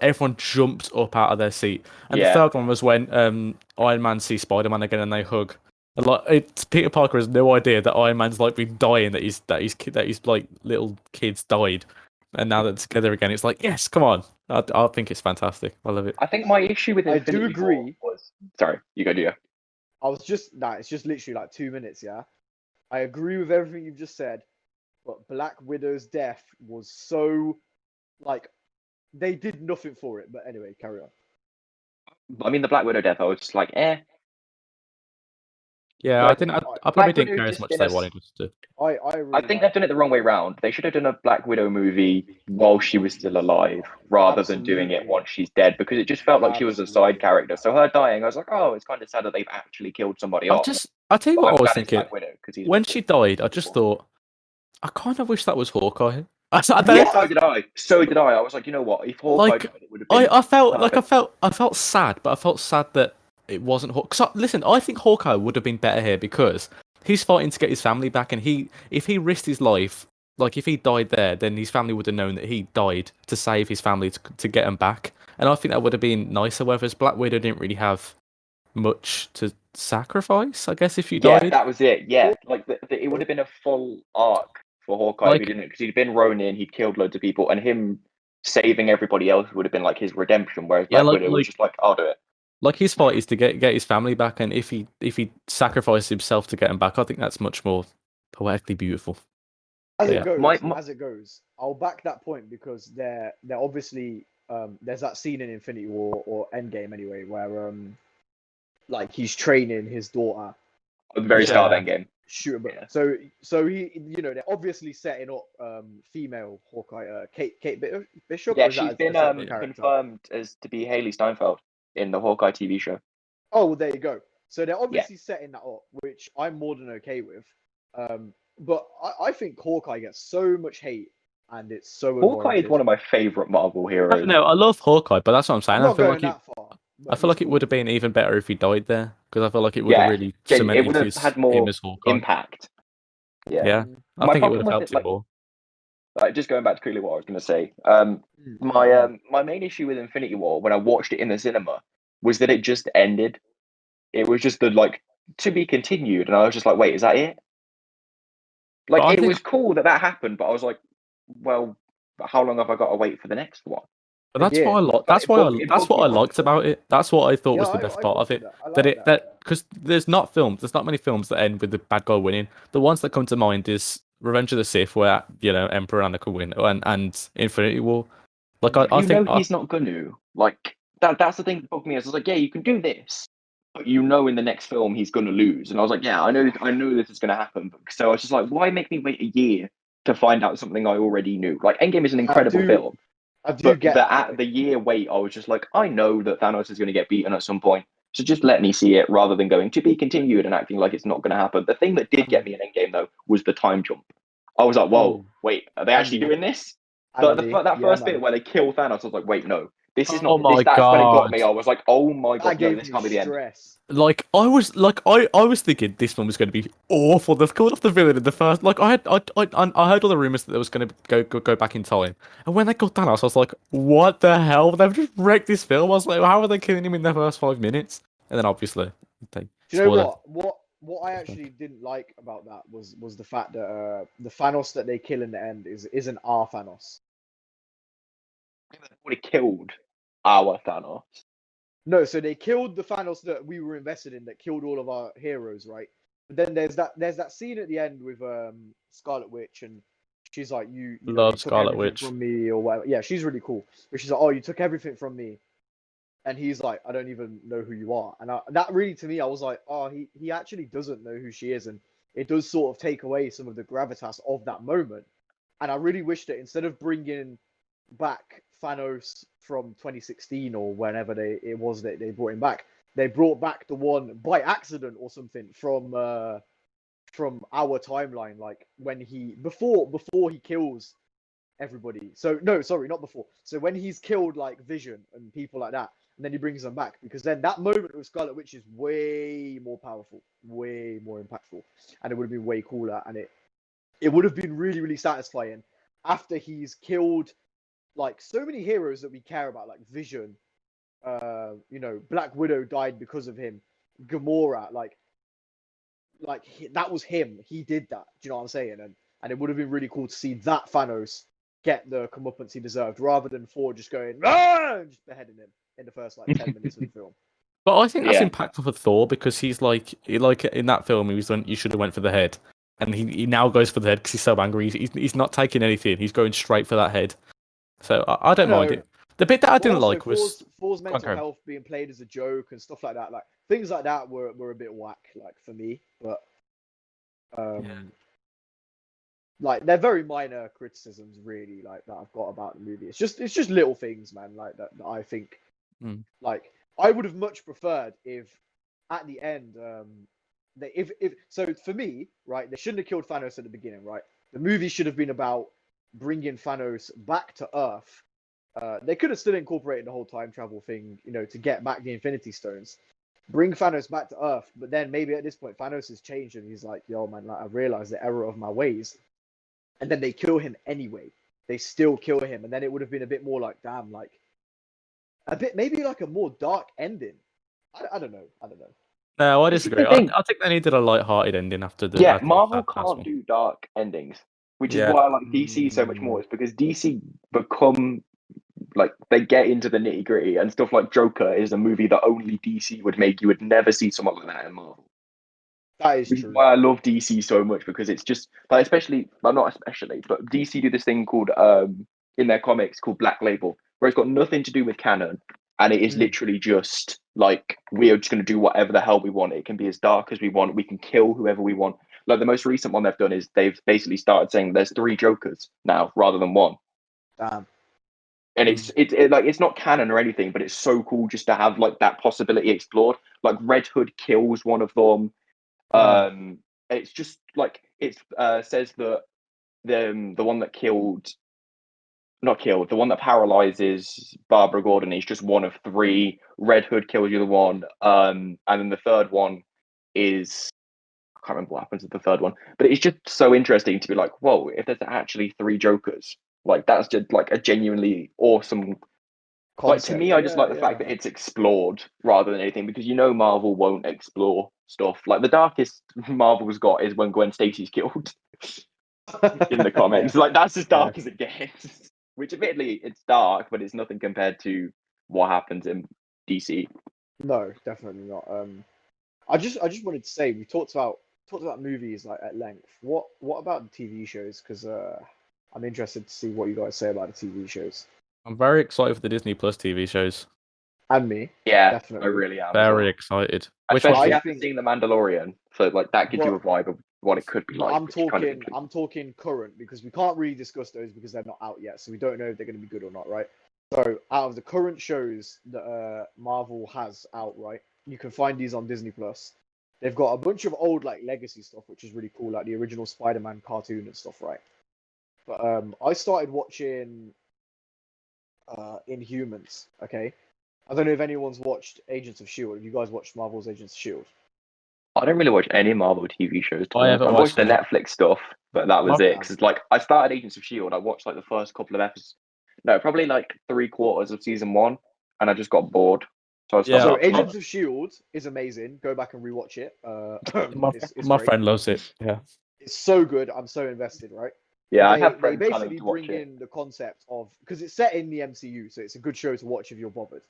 Everyone jumped up out of their seat. And the third one was when Iron Man sees Spider-Man again and they hug. And Peter Parker has no idea that Iron Man's like been dying, that his like little kids died, and now they're together again. It's like, yes, come on. I think it's fantastic. I love it. I think my issue with Infinity I do agree. Sorry, you go, do you? It's just literally like 2 minutes, yeah. I agree with everything you've just said, but Black Widow's death was so, like, they did nothing for it. But anyway, carry on. I mean, the Black Widow death, I was just like, eh. Yeah, I probably didn't care as much as they wanted us to. I think they've done it the wrong way round. They should have done a Black Widow movie while she was still alive, rather than doing it once she's dead, because it just felt like she was a side character. So her dying, I was like, oh, it's kind of sad that they've actually killed somebody off. I'll tell you what I was thinking. When she died, I just thought, I kind of wish that was Hawkeye. So did I. I was like, you know what? If Hawkeye died, it would have been. I felt sad, but I felt sad that it wasn't Hawkeye. Listen, I think Hawkeye would have been better here because he's fighting to get his family back, and if he risked his life like if he died there, then his family would have known that he died to save his family to get him back. And I think that would have been nicer. Whereas Black Widow didn't really have much to sacrifice, I guess, if you died. Yeah, that was it. Yeah, like it would have been a full arc for Hawkeye if he didn't, because he'd been Ronin, he'd killed loads of people, and him saving everybody else would have been like his redemption. Whereas Black Widow was just like, I'll do it. Like his fight is to get his family back, and if he sacrificed himself to get him back, I think that's much more poetically beautiful. As it goes, I'll back that point because they're obviously there's that scene in Infinity War or Endgame anyway where like he's training his daughter. At the very start of Endgame. Shoot, yeah. So he, you know, they're obviously setting up female Hawkeye, Kate Bishop. Yeah, she's been confirmed as to be Haley Steinfeld in the Hawkeye TV show. Oh, well, there you go. So they're obviously setting that up, which I'm more than okay with. But I think Hawkeye gets so much hate, and it's so annoying. Hawkeye is one of my favorite Marvel heroes. No, I love Hawkeye, but that's what I'm saying. I feel like it would have been even better if he died there, because I feel like it would have really cemented it would have had more impact. Yeah, I think it would have helped him more. Like, just going back to quickly what I was going to say, my main issue with Infinity War when I watched it in the cinema was that it just ended. It was just the to be continued, and I was just like, wait, is that it? Like, it was cool that happened, but I was like, well, how long have I got to wait for the next one? But that's what I like. That's what I liked about it. That's what I thought was the best part of it. Because there's not many films that end with the bad guy winning. The ones that come to mind is Revenge of the Sith, where Emperor Anakin win, and Infinity War. Like I think he's not gonna that's the thing that bugged me. I was like, yeah, you can do this, but in the next film he's gonna lose. And I was like, yeah, I know this is gonna happen. So I was just like, why make me wait a year to find out something I already knew? Like, Endgame is an incredible film. The year wait, I was just like, I know that Thanos is going to get beaten at some point, so just let me see it rather than going to be continued and acting like it's not going to happen. The thing that did get me in Endgame though was the time jump. I was like, whoa, wait, are they actually doing this? That first bit where they kill Thanos, I was like, wait, no. This is not. That's when it got me. I was like, "Oh my god, no, this can't be the end." Like I was thinking this one was going to be awful. They've called off the villain in the first. Like I heard all the rumors that there was going to go back in time, and when they got Thanos, I was like, "What the hell? They've just wrecked this film." I was like, "How are they killing him in the first 5 minutes?" And then obviously, do you know what I actually didn't like about that was the fact that the Thanos that they kill in the end isn't our Thanos. Would have killed our Thanos. No, so they killed the Thanos that we were invested in, that killed all of our heroes, right? But then there's that scene at the end with Scarlet Witch, and she's like, you love Scarlet Witch from me or whatever. Yeah, she's really cool. But she's like, oh, you took everything from me, and he's like, I don't even know who you are. And that really, to me, I was like, oh, he actually doesn't know who she is, and it does sort of take away some of the gravitas of that moment. And I really wish that instead of bringing back Thanos from 2016 or whenever it was that they brought him back, they brought back the one by accident or something from our timeline, like when before he kills everybody. So no, sorry, not before. So when he's killed like Vision and people like that, and then he brings them back, because then that moment with Scarlet Witch is way more powerful, way more impactful, and it would have been way cooler, and it would have been really, really satisfying after he's killed like so many heroes that we care about, like Vision, Black Widow died because of him, Gamora, that was him. He did that. Do you know what I'm saying? And it would have been really cool to see that Thanos get the comeuppance he deserved, rather than Thor just going and just beheading him in the first 10 minutes of the film. But I think that's impactful for Thor, because he's like in that film, he was you should have went for the head, and he now goes for the head because he's so angry. He's not taking anything. He's going straight for that head. So I don't mind it. The bit that I didn't like was Thor's mental health being played as a joke and stuff like that. Like things like that were a bit whack, like for me. But like they're very minor criticisms, really, like that I've got about the movie. It's just little things, man. Like that I think, like I would have much preferred if at the end, so for me, right, they shouldn't have killed Thanos at the beginning, right? The movie should have been about bringing Thanos back to Earth. They could have still incorporated the whole time travel thing, to get back the Infinity Stones. Bring Thanos back to Earth, but then maybe at this point Thanos has changed and he's like, yo man, like, I've realized the error of my ways. and then they kill him anyway. They still kill him, and then it would have been a bit more like, damn, like a bit, maybe like a more dark ending. I don't know. No, I disagree. I think they needed a light-hearted ending after the. Yeah, Marvel can't do dark endings, which is why I like DC so much more. It's because DC become like they get into the nitty-gritty, and stuff like Joker is a movie that only DC would make. You would never see someone like that in Marvel. That is Which true. is why I love DC so much, because it's just like, not especially, but DC do this thing called in their comics called Black Label, where it's got nothing to do with canon, and it is literally just like, we are just going to do whatever the hell we want. It can be as dark as we want. We can kill whoever we want. Like the most recent one they've done is they've basically started saying there's 3 Jokers now rather than 1. Damn. And it's like, it's not canon or anything, but it's so cool just to have like that possibility explored. Like Red Hood kills one of them. It's just like, it says that the one that the one that paralyzes Barbara Gordon is just one of 3. Red Hood kills the other one, and then the third one is, I can't remember what happens with the third one, but it's just so interesting to be like, whoa, if there's actually 3 Jokers, like that's just like a genuinely awesome concept. Like to me, I just like the fact that it's explored rather than anything, because Marvel won't explore stuff. Like the darkest Marvel's got is when Gwen Stacy's killed in the comics. Like that's as dark as it gets. Which admittedly it's dark, but it's nothing compared to what happens in DC. No, definitely not. I just wanted to say, we talked about movies like at length. What about the TV shows? Because I'm interested to see what you guys say about the TV shows. I'm very excited for the Disney Plus TV shows. And me. Yeah, definitely. I really am. Very excited. Especially after seeing The Mandalorian. So like that gives you a vibe of what it could be like. I'm talking current, because we can't really discuss those because they're not out yet. So we don't know if they're going to be good or not, right? So out of the current shows that Marvel has out, right, you can find these on Disney Plus. They've got a bunch of old like legacy stuff, which is really cool, like the original Spider-Man cartoon and stuff, right? But I started watching Inhumans. Okay, I don't know if anyone's watched Agents of S.H.I.E.L.D. Have you guys watched Marvel's Agents of S.H.I.E.L.D.? I don't really watch any Marvel TV shows. I watched the Netflix stuff, but that was it. Because like I started Agents of S.H.I.E.L.D. I watched like the first couple of episodes. No, probably like 3/4 of season 1, and I just got bored. So Agents of S.H.I.E.L.D. is amazing. Go back and rewatch it. My friend loves it. Yeah, it's so good. I'm so invested. Right. Yeah, they basically bring in the concept of, because it's set in the MCU, so it's a good show to watch if you're bothered.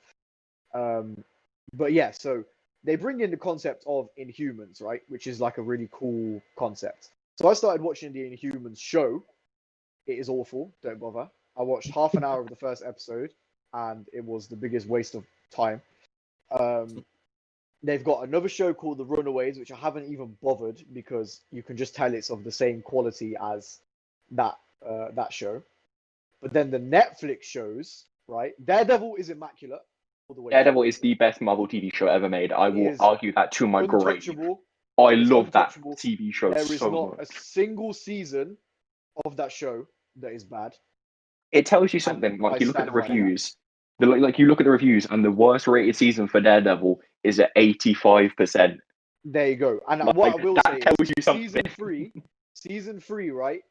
But yeah, so they bring in the concept of Inhumans, right, which is like a really cool concept. So I started watching the Inhumans show. It is awful. Don't bother. I watched half an hour of the first episode, and it was the biggest waste of time. They've got another show called The Runaways, which I haven't even bothered, because you can just tell it's of the same quality as that show. But then the Netflix shows, right? Daredevil is immaculate. Daredevil is the best Marvel TV show ever made. I will argue that to my grave. I love that TV show so much. There is not a single season of that show that is bad. It tells you something. Like you look at the reviews. Like you look at the reviews, and the worst rated season for Daredevil is at 85%. There you go. And like, what I will say tells you something. Season 3, right,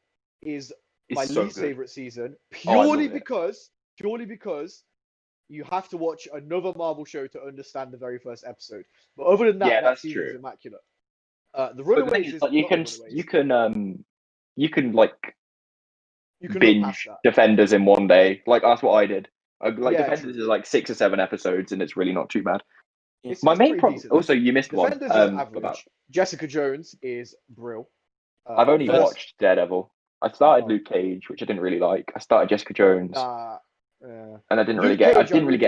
is my so least good. favorite season, purely because you have to watch another Marvel show to understand the very first episode. But other than that, that season is immaculate. The Runaways is you can binge Defenders in one day. Like that's what I did. Defenders is like 6 or 7 episodes, and it's really not too bad. My main problem. Also, you missed Defenders one. Is average. Jessica Jones is brill. I've only watched Daredevil. I started Luke Cage, which I didn't really like. I started Jessica Jones, and I didn't really get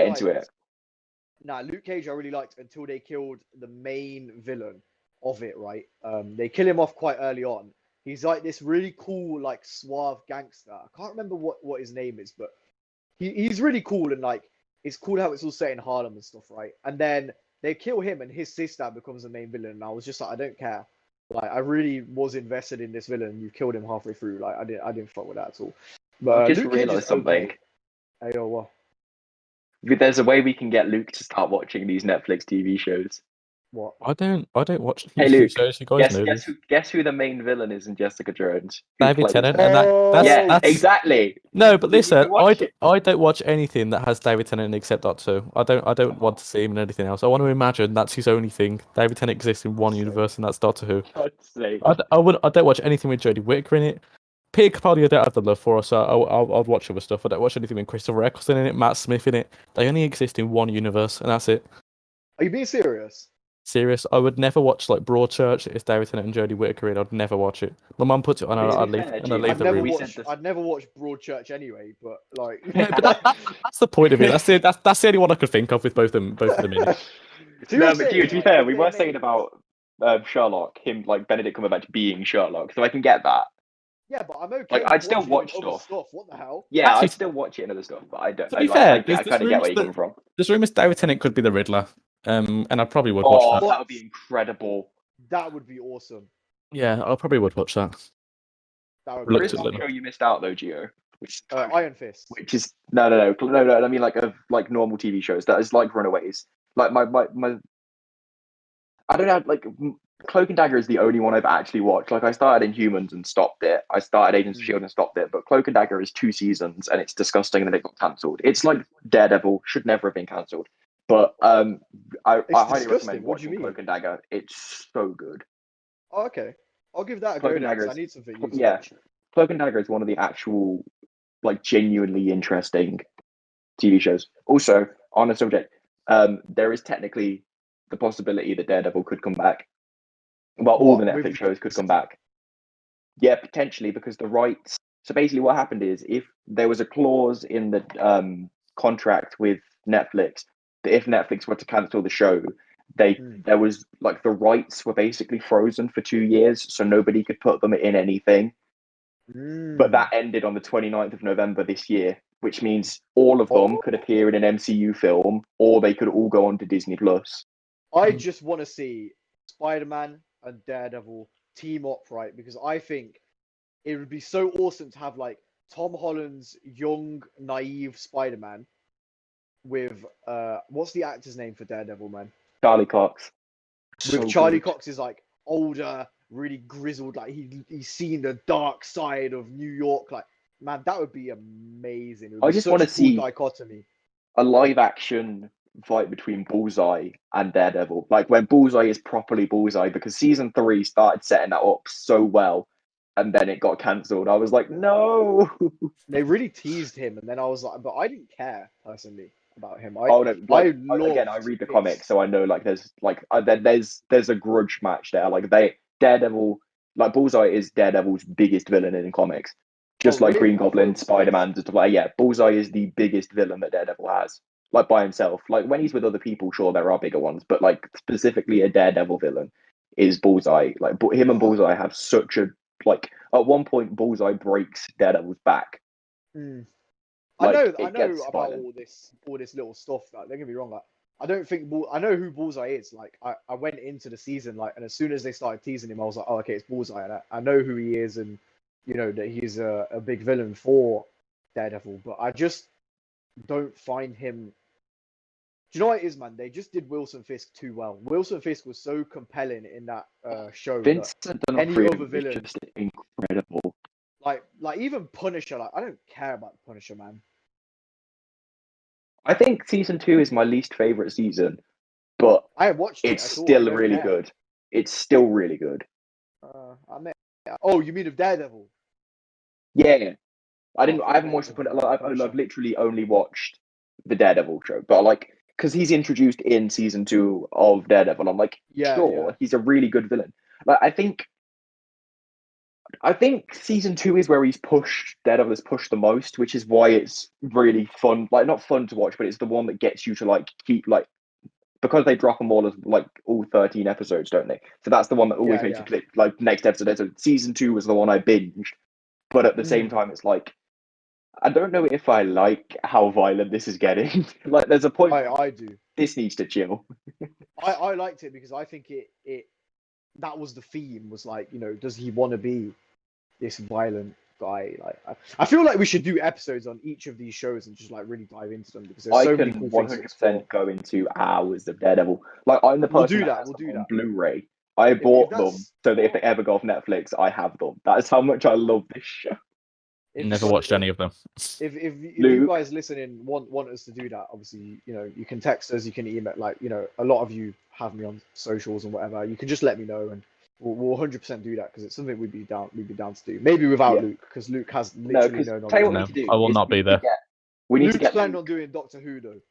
into it. Nah, Luke Cage I really liked until they killed the main villain of it. Right, they kill him off quite early on. He's like this really cool, like suave gangster. I can't remember what his name is, but he's really cool, and like it's cool how it's all set in Harlem and stuff, right? And then they kill him, and his sister becomes the main villain. And I was just like, I don't care. Like I really was invested in this villain. You killed him halfway through. Like I didn't fuck with that at all. But I just realized something. Okay. Hey, yo, what? There's a way we can get Luke to start watching these Netflix TV shows. What? I don't watch Hey, TV Luke, shows. You guys know guess who the main villain is in Jessica Jones? Who David plays Tennant, her? and that's Exactly. no. But You need to listen, watch it. I don't watch anything that has David Tennant except Doctor Who. I don't want to see him in anything else. I want to imagine that's his only thing. David Tennant exists in one universe, and that's Doctor Who. God's sake. I don't watch anything with Jodie Whittaker in it. Peter Capaldi, I don't have the love for, so I'll watch other stuff. I don't watch anything with Christopher Eccleston in it, Matt Smith in it. They only exist in one universe, and that's it. Are you being serious? Serious. I would never watch like Broadchurch if David Tennant and Jodie Whittaker in. I'd never watch it. My mum puts it on, I'd leave the room. I'd never watch Broadchurch anyway, but like. Yeah, but that's the point of it. That's the only one I could think of with both of them in it. No, but to be fair, we were saying about Sherlock, him like Benedict Cumberbatch being Sherlock, so I can get that. Yeah, but I'm okay. Like, I'd still watch stuff. What the hell? Yeah, actually, I'd still watch it and other stuff, but I don't. To be fair, I kind of get where you're coming from. There's rumours David Tennant could be the Riddler, and I probably would watch that. That would be incredible. That would be awesome. Yeah, I probably would watch that. That would be awesome. Show you missed out though, Gio. Iron Fist. Which is no. I mean like normal TV shows. That is like Runaways. Like my. I don't know. Like Cloak and Dagger is the only one I've actually watched. Like I started Inhumans and stopped it. I started Agents of S.H.I.E.L.D. and stopped it. But Cloak and Dagger is 2 seasons and it's disgusting and then it got cancelled. It's like Daredevil, should never have been cancelled. But I highly recommend watching Cloak and Dagger. It's so good. Oh, okay. I'll give that a go. I need something. Yeah. Cloak and Dagger is one of the actual, like, genuinely interesting TV shows. Also, on the subject, there is technically the possibility that Daredevil could come back. Well, all the Netflix shows could come back. Yeah, potentially, because the rights. So basically, what happened is, if there was a clause in the contract with Netflix that if Netflix were to cancel the show, there was like the rights were basically frozen for 2 years, so nobody could put them in anything. But that ended on the 29th of November this year, which means all of them could appear in an MCU film, or they could all go on to Disney Plus. I just want to see Spider-Man and Daredevil team up, right? Because I think it would be so awesome to have like Tom Holland's young, naive Spider-Man with what's the actor's name for Daredevil, man? Charlie Cox. With Charlie Cox is like older, really grizzled, like he's seen the dark side of New York. Like, man, that would be amazing. I just want to see dichotomy. A live action fight between Bullseye and Daredevil. Like when Bullseye is properly Bullseye, because season 3 started setting that up so well and then it got cancelled. I was like, no. They really teased him, and then I was like, but I didn't care personally about him. I read the comics, so I know like there's a grudge match there. Like Daredevil, like Bullseye is Daredevil's biggest villain in comics. Just like Green Goblin, Spider-Man, and stuff like that. Yeah, Bullseye is the biggest villain that Daredevil has. Like by himself. Like when he's with other people, sure there are bigger ones, but like specifically a Daredevil villain is Bullseye. Like him and Bullseye have such a like. At one point, Bullseye breaks Daredevil's back. Like, I know about all this little stuff. Like, don't get me wrong. Like, I don't think I know who Bullseye is. Like, I went into the season like, and as soon as they started teasing him, I was like, oh, okay, it's Bullseye, and I know who he is, and you know that he's a big villain for Daredevil. But I just don't find him. Do you know what it is, man? They just did Wilson Fisk too well. Wilson Fisk was so compelling in that show. Vincent any other villain, just incredible. Like even Punisher. Like I don't care about Punisher, man. I think season 2 is my least favorite season, but I watched it. It's still really good. It's still really good. Oh, you mean of Daredevil? Yeah. I haven't watched the Punisher. I've literally only watched the Daredevil show, but like. Because he's introduced in season 2 of Daredevil, I'm like, he's a really good villain. Like, I think season 2 is where Daredevil is pushed the most, which is why it's really fun. Like, not fun to watch, but it's the one that gets you to like keep like because they drop them all as like all 13 episodes, don't they? So that's the one that always makes you click like next episode. So season 2 was the one I binged, but at the same time, it's like. I don't know if I like how violent this is getting. Like, there's a point. I do. This needs to chill. I liked it because I think it that was the theme. Was like, you know, does he want to be this violent guy. Like, I feel like we should do episodes on each of these shows and just like really dive into them because there's so many cool things to explore. 100% go into hours of Daredevil. Like, I'm the person that has them on Blu-ray. I bought them so that if they ever go off Netflix, I have them. That is how much I love this show. Never watched any of them. If you guys listening want us to do that, obviously, you can text us, you can email, like, a lot of you have me on socials and whatever. You can just let me know, and we'll 100% do that because it's something we'd be down to do. Maybe without Luke, because Luke has literally no knowledge. Tell you what we need to do. I will not be there. We need Luke's to get planned on doing Doctor Who though.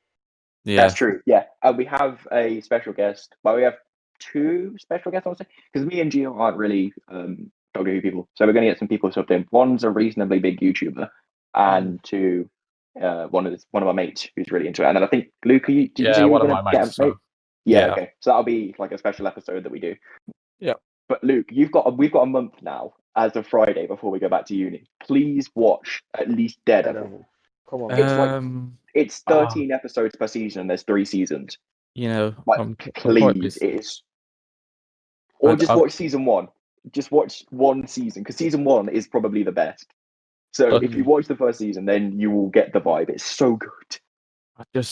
Yeah, that's true. Yeah, and we have a special guest. Well, we have 2 special guests, I would say, because me and Gio aren't really Doctor Who people, so we're going to get some people subbed in. One's a reasonably big YouTuber, and 2, one of my mates who's really into it. And then I think Luke, did you say one of my mates. So. Yeah, okay. So that'll be like a special episode that we do. Yeah. But Luke, we've got a month now as of Friday before we go back to uni. Please watch at least Daredevil. Come on. It's 13 episodes per season, and there's 3 seasons. Please, it is. Or just watch season 1. Just watch one season, because season 1 is probably the best. So if you watch the first season, then you will get the vibe. It's so good.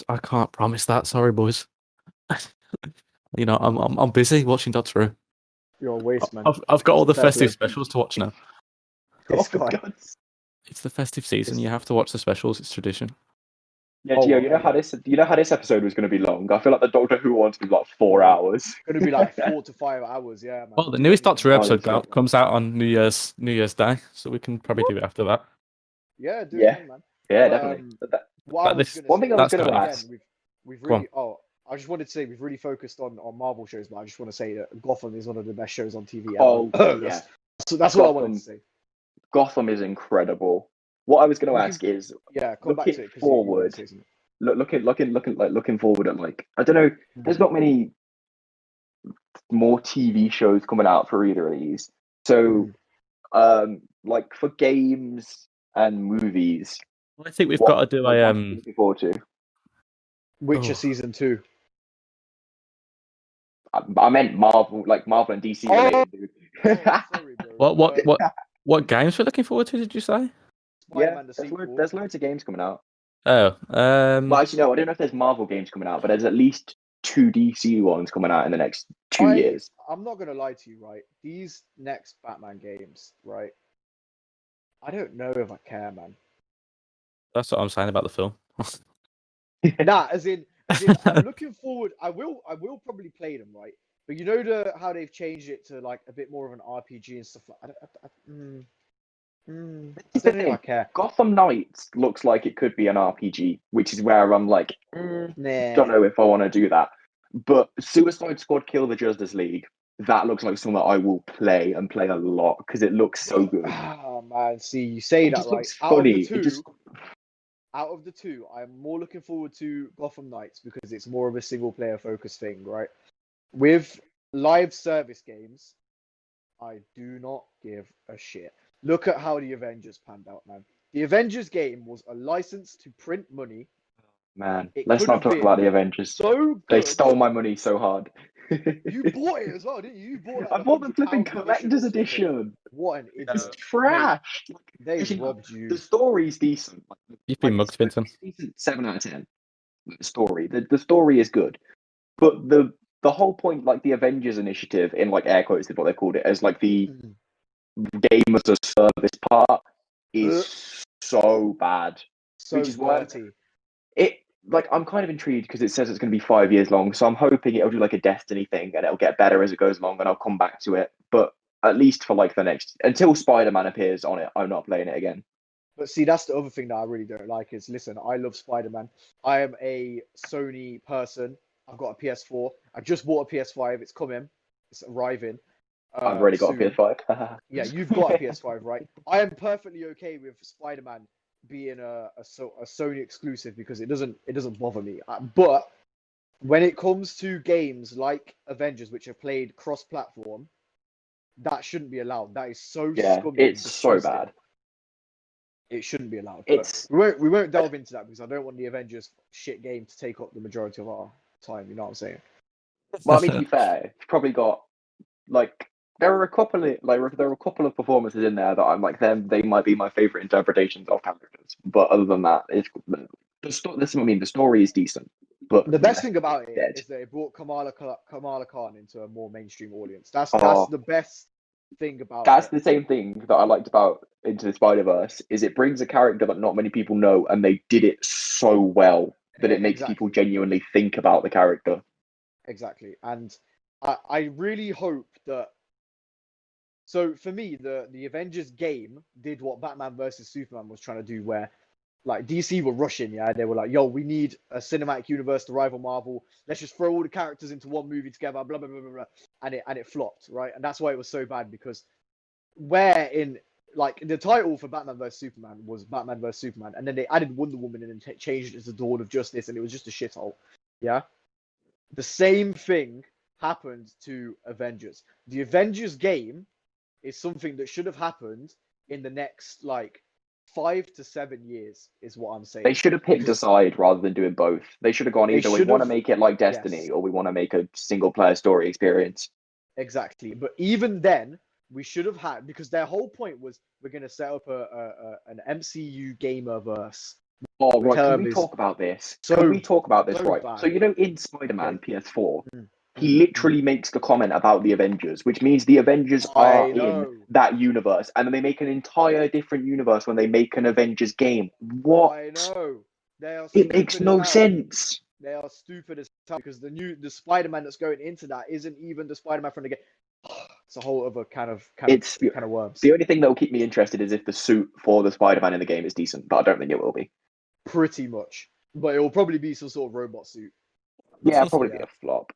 I can't promise that. Sorry, boys. I'm busy watching Doctor Who. You're a waste, man. I've got all the festive specials to watch now. It's the festive season. You have to watch the specials. It's tradition. Yeah, Gio, you know how this episode was going to be long? I feel like the Doctor Who one's been like 4 hours. It's going to be like 4 to 5 hours, yeah, man. Well, the newest Doctor Who episode comes out on New Year's Day, so we can probably do it after that. Yeah, do it, man. Yeah, definitely. One thing I was going to ask. We've really. I just wanted to say we've really focused on Marvel shows, but I just want to say that Gotham is one of the best shows on TV. Yeah. So that's what I wanted to say. Gotham is incredible. What I was going to ask is, come back to it. Forward, looking forward at, like, I don't know. There's not many more TV shows coming out for either of these. So, like for games and movies, I think we've got to do a looking forward to Witcher season 2. I meant Marvel, like Marvel and DC related, dude. Sorry, bro. What games we're looking forward to? Did you say? There's loads of games coming out. Well, actually, no, I don't know if there's Marvel games coming out, but there's at least 2 DC ones coming out in the next 2 years. I'm not gonna lie to you, right? These next Batman games, right? I don't know if I care, man. That's what I'm saying about the film. Nah, as in, I'm looking forward. I will probably play them, right? But you know how they've changed it to like a bit more of an RPG and stuff like. I don't know if I care. Gotham Knights looks like it could be an RPG, which is where I'm like, don't know if I want to do that. But Suicide Squad Kill the Justice League, that looks like something that I will play and play a lot because it looks so good. Oh man, see, you say that right. Out of the two, I'm more looking forward to Gotham Knights because it's more of a single player focused thing, right? With live service games, I do not give a shit. Look at how the Avengers panned out, man. The Avengers game was a license to print money. Man, let's not talk about the Avengers. So good. They stole my money so hard. You bought it as well, didn't you? I bought the flipping collector's edition. What an idiot. It's trash. They robbed you. The story's decent. You've been mugged, Vincent. Decent 7 out of 10. The story. The story is good. But the whole point, like the Avengers initiative, in like air quotes is what they called it, as like the game as a service part, is so bad. Which is why I'm kind of intrigued because it says it's going to be 5 years long, so I'm hoping it'll do like a Destiny thing and it'll get better as it goes along, and I'll come back to it. But at least for like the next, until Spider-Man appears on it, I'm not playing it again. But see, that's the other thing that I really don't like is, listen, I love Spider-Man. I am a Sony person. I've got a PS4. I just bought a PS5. It's coming. It's arriving. I've already got a PS5. Yeah, you've got a PS5, right? I am perfectly okay with Spider-Man being a Sony exclusive because it doesn't bother me. But when it comes to games like Avengers, which are played cross-platform, that shouldn't be allowed. That is so scummy. It's so bad. It shouldn't be allowed. We won't delve into that because I don't want the Avengers shit game to take up the majority of our time. You know what I'm saying? Well, I mean, to be fair, it's probably got like there are a couple of performances in there that I'm like them. They might be my favorite interpretations of characters, but other than that, the story is decent. But the best thing about it dead. is that it brought Kamala Khan into a more mainstream audience. That's Oh. the best thing about That's it. the same thing that I liked about Into the Spider-Verse, is it brings a character that not many people know, and they did it so well that it makes people genuinely think about the character. Exactly. And I really hope that. So for me, the Avengers game did what Batman versus Superman was trying to do, where like DC were rushing, yeah. They were like, "Yo, we need a cinematic universe to rival Marvel. Let's just throw all the characters into one movie together." Blah blah blah blah blah, and it flopped, right? And that's why it was so bad, because where in like the title for Batman vs Superman was Batman vs Superman, and then they added Wonder Woman and then changed it to Dawn of Justice, and it was just a shithole. Yeah, the same thing happened to Avengers. The Avengers game is something that should have happened in the next like 5 to 7 years, is what I'm saying. They should have picked a side rather than doing both. They should have gone either we want to make it like Destiny, or we want to make a single player story experience. Exactly. But even then, we should have had, because their whole point was we're going to set up an MCU gamerverse. Oh, right. Can we talk about this? Right. Bad. So, in Spider-Man PS4, he literally makes the comment about the Avengers, which means the Avengers are in that universe. And then they make an entire different universe when they make an Avengers game. What? I know. It makes no sense. They are stupid as hell, because the Spider-Man that's going into that isn't even the Spider-Man from the game. It's a whole other kind of worms. The only thing that will keep me interested is if the suit for the Spider-Man in the game is decent, but I don't think it will be. Pretty much. But it will probably be some sort of robot suit. Yeah, probably be a flop.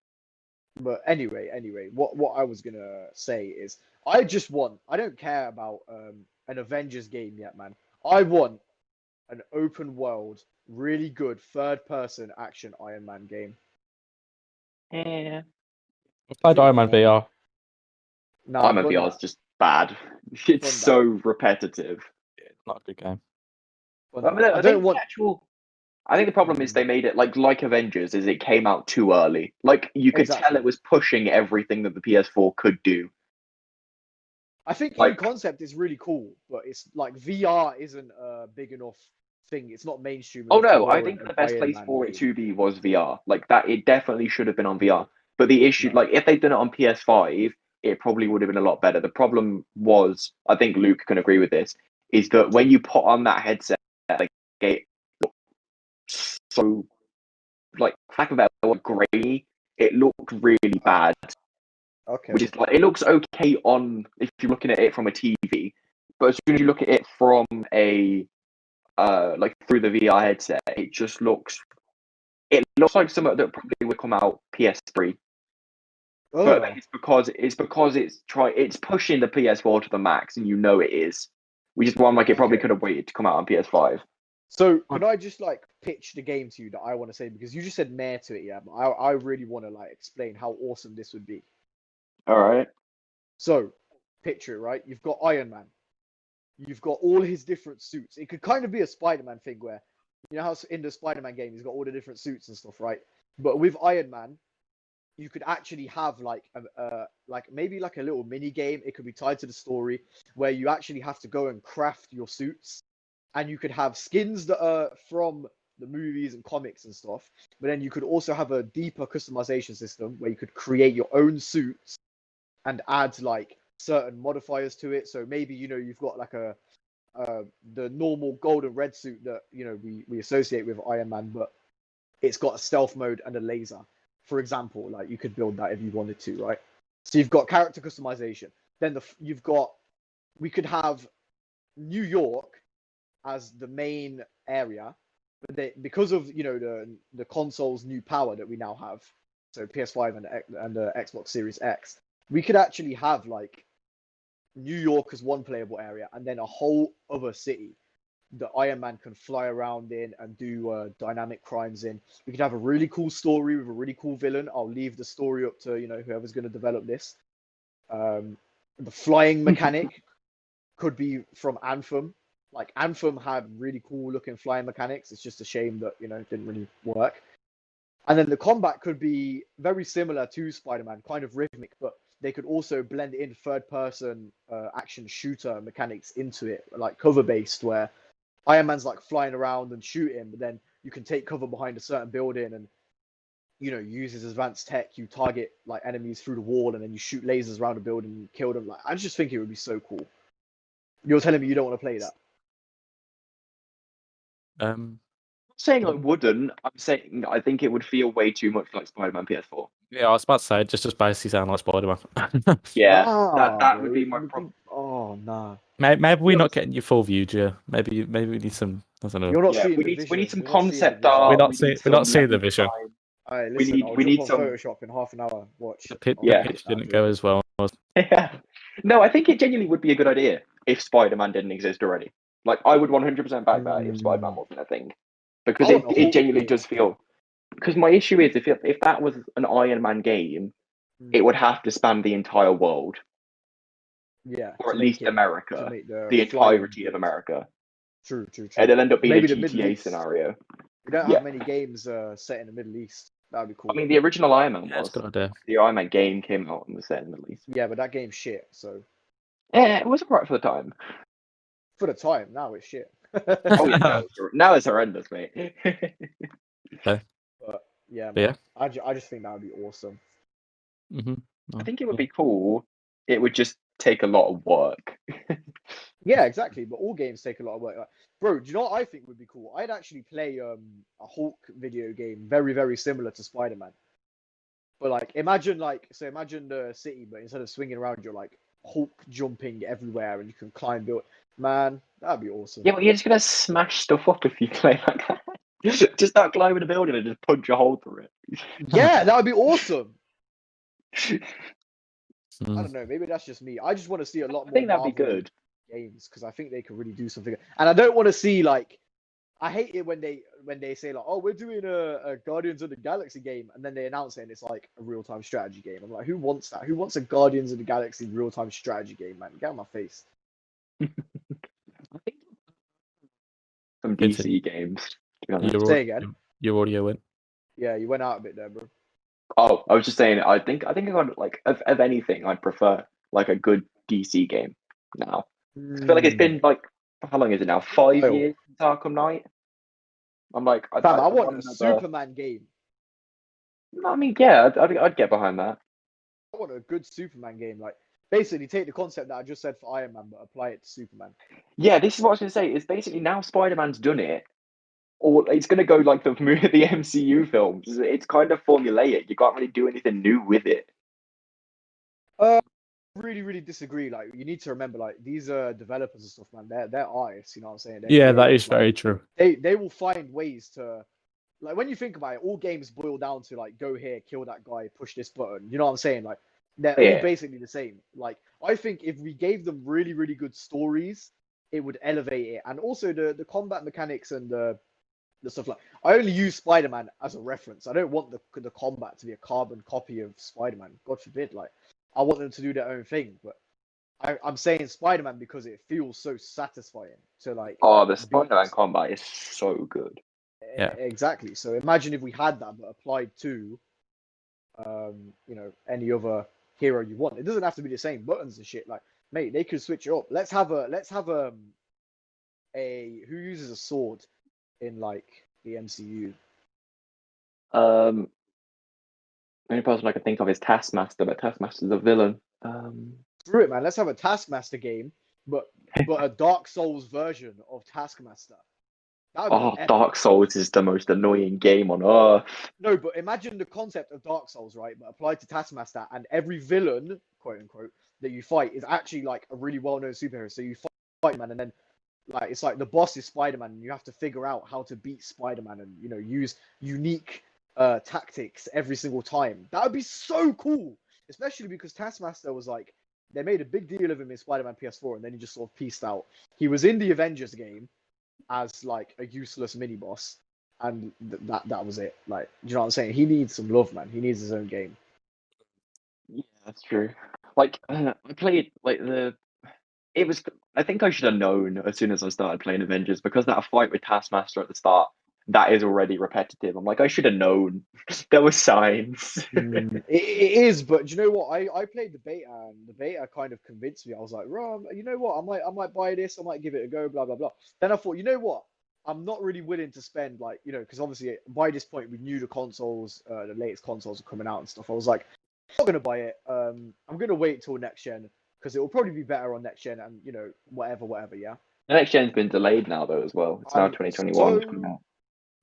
But anyway, what I was gonna say is I don't care about an Avengers game yet, man. I want an open world, really good third person action Iron Man game. Yeah. I played Iron Man VR. No, Iron Man VR is just bad. It's so repetitive. Yeah, it's not a good game. I think the problem is they made it like Avengers, is it came out too early. Like, you could tell it was pushing everything that the PS4 could do. I think in concept it's really cool, but it's like VR isn't a big enough thing. It's not mainstream. Oh no, I think the best place for it to be was VR. Like that, it definitely should have been on VR. But the issue, if they'd done it on PS5, it probably would have been a lot better. The problem was, I think Luke can agree with this, is that when you put on that headset, it looked so, lack of a better, grey. It looked really bad. Okay. Which is it looks okay if you're looking at it from a TV, but as soon as you look at it from a through the VR headset, it just looks like something that probably would come out PS3. Oh. But it's because it's pushing the PS4 to the max, and it is. We just want it probably could have waited to come out on PS5. So can I just pitch the game to you that I want to say, because you just said meh to it, yeah. But I really want to explain how awesome this would be. All right. So picture it, right? You've got Iron Man. You've got all his different suits. It could kind of be a Spider-Man thing where, how in the Spider-Man game he's got all the different suits and stuff, right? But with Iron Man, you could actually have maybe a little mini game. It could be tied to the story where you actually have to go and craft your suits, and you could have skins that are from the movies and comics and stuff. But then you could also have a deeper customization system where you could create your own suits and add certain modifiers to it. So maybe you've got the normal gold and red suit that we associate with Iron Man, but it's got a stealth mode and a laser, for example. You could build that if you wanted to, right? So you've got character customization. Then we could have New York as the main area, but because of the console's new power that we now have, so PS5 and the Xbox Series X, we could actually have New York as one playable area, and then a whole other city that Iron Man can fly around in and do dynamic crimes in. We could have a really cool story with a really cool villain. I'll leave the story up to whoever's going to develop this. The flying mechanic could be from Anthem. Anthem had really cool looking flying mechanics. It's just a shame that it didn't really work. And then the combat could be very similar to Spider-Man, kind of rhythmic, but they could also blend in third-person action shooter mechanics into it, like cover-based, where Iron Man's like flying around and shooting, but then you can take cover behind a certain building and use his advanced tech. You target like enemies through the wall, and then you shoot lasers around the building and kill them. Like, I just think it would be so cool. You're telling me you don't want to play that? I'm saying I wouldn't. I'm saying I think it would feel way too much like Spider-Man PS4. Yeah, I was about to say, just basically sound like Spider-Man. Yeah, Nah, that bro. would be my problem. Oh nah. Maybe we're not getting your full view, Gia. Maybe we need some. I don't know. You're not Yeah, seeing we the need vision. some You're not seeing concept the vision. art. We're not seeing the vision. Alright, We listen, need- I'll we jump need on some- Photoshop in half an hour. Watch. The Yeah. pitch didn't go as well. Yeah. No, I think it genuinely would be a good idea if Spider-Man didn't exist already. Like, I would 100% back that if Spider-Man wasn't a thing. Because I want a it Hulk genuinely game. does feel... Because my issue is, if that was an Iron Man game, it would have to span the entire world. Yeah. Or to at least make it- to America. make The entirety of America. True. It'll end up being Maybe a the Middle GTA East. scenario. We don't Yeah. have many games set in the Middle East. That'd be cool. I mean, the original Iron Man Yeah, was. that's a good idea. The Iron Man game came out and was set in the Middle East. Yeah, but that game's shit. So Yeah, it was alright for the time. for the time, now it's shit. Oh yeah, now it's horrendous, mate. But yeah, But yeah. I just think that would be awesome. Mm-hmm. I think it would be cool. It would just take a lot of work. Yeah, exactly. But all games take a lot of work. Like, bro, do you know what I think would be cool? I'd actually play a Hulk video game very, very similar to Spider-Man. But like, imagine the city, but instead of swinging around, you're like Hulk jumping everywhere, and you can climb build. Man, that'd be awesome. Yeah, but you're just gonna smash stuff up if you play like that. Just start climbing a building and just punch a hole through it. Yeah, that would be awesome. I Mm. don't know. Maybe that's just me. I just want to see a lot more. I think that'd be Marvel good. games because I think they could really do something. And I don't want to see like. I hate it when they say like, oh, we're doing a Guardians of the Galaxy game, and then they announce it and it's like a real-time strategy game. I'm like, who wants that? Who wants a Guardians of the Galaxy real-time strategy game, man? Get out of my face. I think some DC games. To be honest. Say again. Your audio went. Yeah, you went out a bit there, bro. Oh, I was just saying. I think I got like of anything, I'd prefer like a good DC game now. I feel like it's been like how long is it now? 5 Well. years since Arkham Knight. I'm like, Fam, I want a another- Superman game. I mean, yeah, I'd get behind that. I want a good Superman game. Like, basically, take the concept that I just said for Iron Man, but apply it to Superman. Yeah, this is what I was going to say. Is basically now Spider-Man's done it, or it's going to go like the MCU films. It's kind of formulaic. You can't really do anything new with it. Really, really disagree. Like, you need to remember, like, these developers and stuff, man. They're artists. You know what I'm saying? They're Yeah, that creators, is like, very true. They will find ways to, like, when you think about it, all games boil down to like, go here, kill that guy, push this button. You know what I'm saying? Like, they're all Yeah. basically the same. Like, I think if we gave them really, really good stories, it would elevate it. And also the combat mechanics and the stuff like. I only use Spider-Man as a reference. I don't want the combat to be a carbon copy of Spider-Man. God forbid. Like, I want them to do their own thing. But I'm saying Spider-Man because it feels so satisfying to like. Oh, the build Spider-Man this. combat is so good. Yeah. Exactly. So imagine if we had that but applied to, any other hero you want. It doesn't have to be the same buttons and shit. Like, mate, they could switch it up. Let's have a who uses a sword in like the MCU. The only person I can think of is Taskmaster, but Taskmaster's a villain. Screw it, man. Let's have a Taskmaster game, but a Dark Souls version of Taskmaster. That would be Oh, epic. Dark Souls is the most annoying game on earth. No, but imagine the concept of Dark Souls, right? But applied to Taskmaster, and every villain, quote unquote, that you fight is actually like a really well-known superhero. So you fight man, and then like it's like the boss is Spider-Man, and you have to figure out how to beat Spider-Man, and use unique tactics every single time. That would be so cool, especially because Taskmaster was like they made a big deal of him in Spider-Man PS4, and then he just sort of pieced out. He was in the Avengers game as like a useless mini boss, and that was it. Like, do you know what I'm saying? He needs some love, man. He needs his own game. Yeah, that's true. Like, I played like I think I should have known as soon as I started playing Avengers because that fight with Taskmaster at the start. that is already repetitive. I'm like, I should have known. There were signs. It is, but do you know what? I played the beta, and the beta kind of convinced me. I was like, Rom, you know what? I might buy this. I might give it a go. Blah blah blah. Then I thought, you know what? I'm not really willing to spend like, because obviously by this point we knew the consoles, the latest consoles are coming out and stuff. I was like, I'm not gonna buy it. I'm gonna wait till next gen because it will probably be better on next gen, and whatever. Yeah. The next gen's been delayed now though as well. It's now 2021.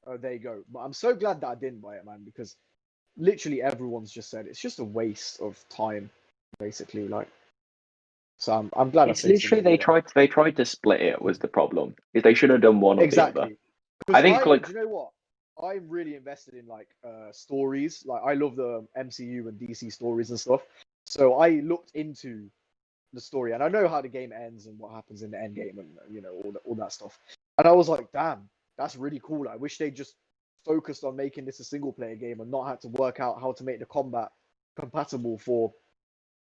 Oh, there you go. But I'm so glad that I didn't buy it, man, because literally everyone's just said it's just a waste of time, basically. Like, so I'm glad. It's literally they tried to split it was the problem. Is they should have done one or the other. I think like, do you know what? I'm really invested in like stories. Like I love the MCU and DC stories and stuff. So I looked into the story and I know how the game ends and what happens in the end game and all that stuff. And I was like, damn, that's really cool. I wish they just focused on making this a single player game and not had to work out how to make the combat compatible for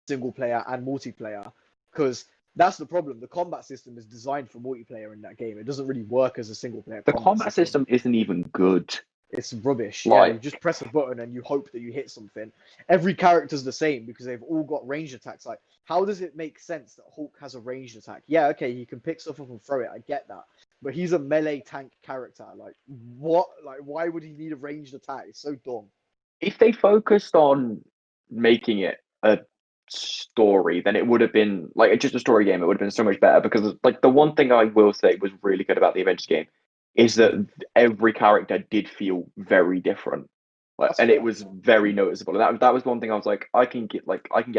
single player and multiplayer, because that's the problem. The combat system is designed for multiplayer in that game. It doesn't really work as a single player. The combat system isn't even good. It's rubbish. Like, yeah, you just press a button and you hope that you hit something. Every character's the same because they've all got ranged attacks. Like, how does it make sense that Hulk has a ranged attack? Yeah, okay, he can pick stuff up and throw it. I get that. But he's a melee tank character. Like, what? Like, why would he need a ranged attack? It's so dumb. If they focused on making it a story, then it would have been like just a story game. It would have been so much better because, like, the one thing I will say was really good about the Avengers game is that every character did feel very different, and it was very noticeable. And that was one thing I was like, I can get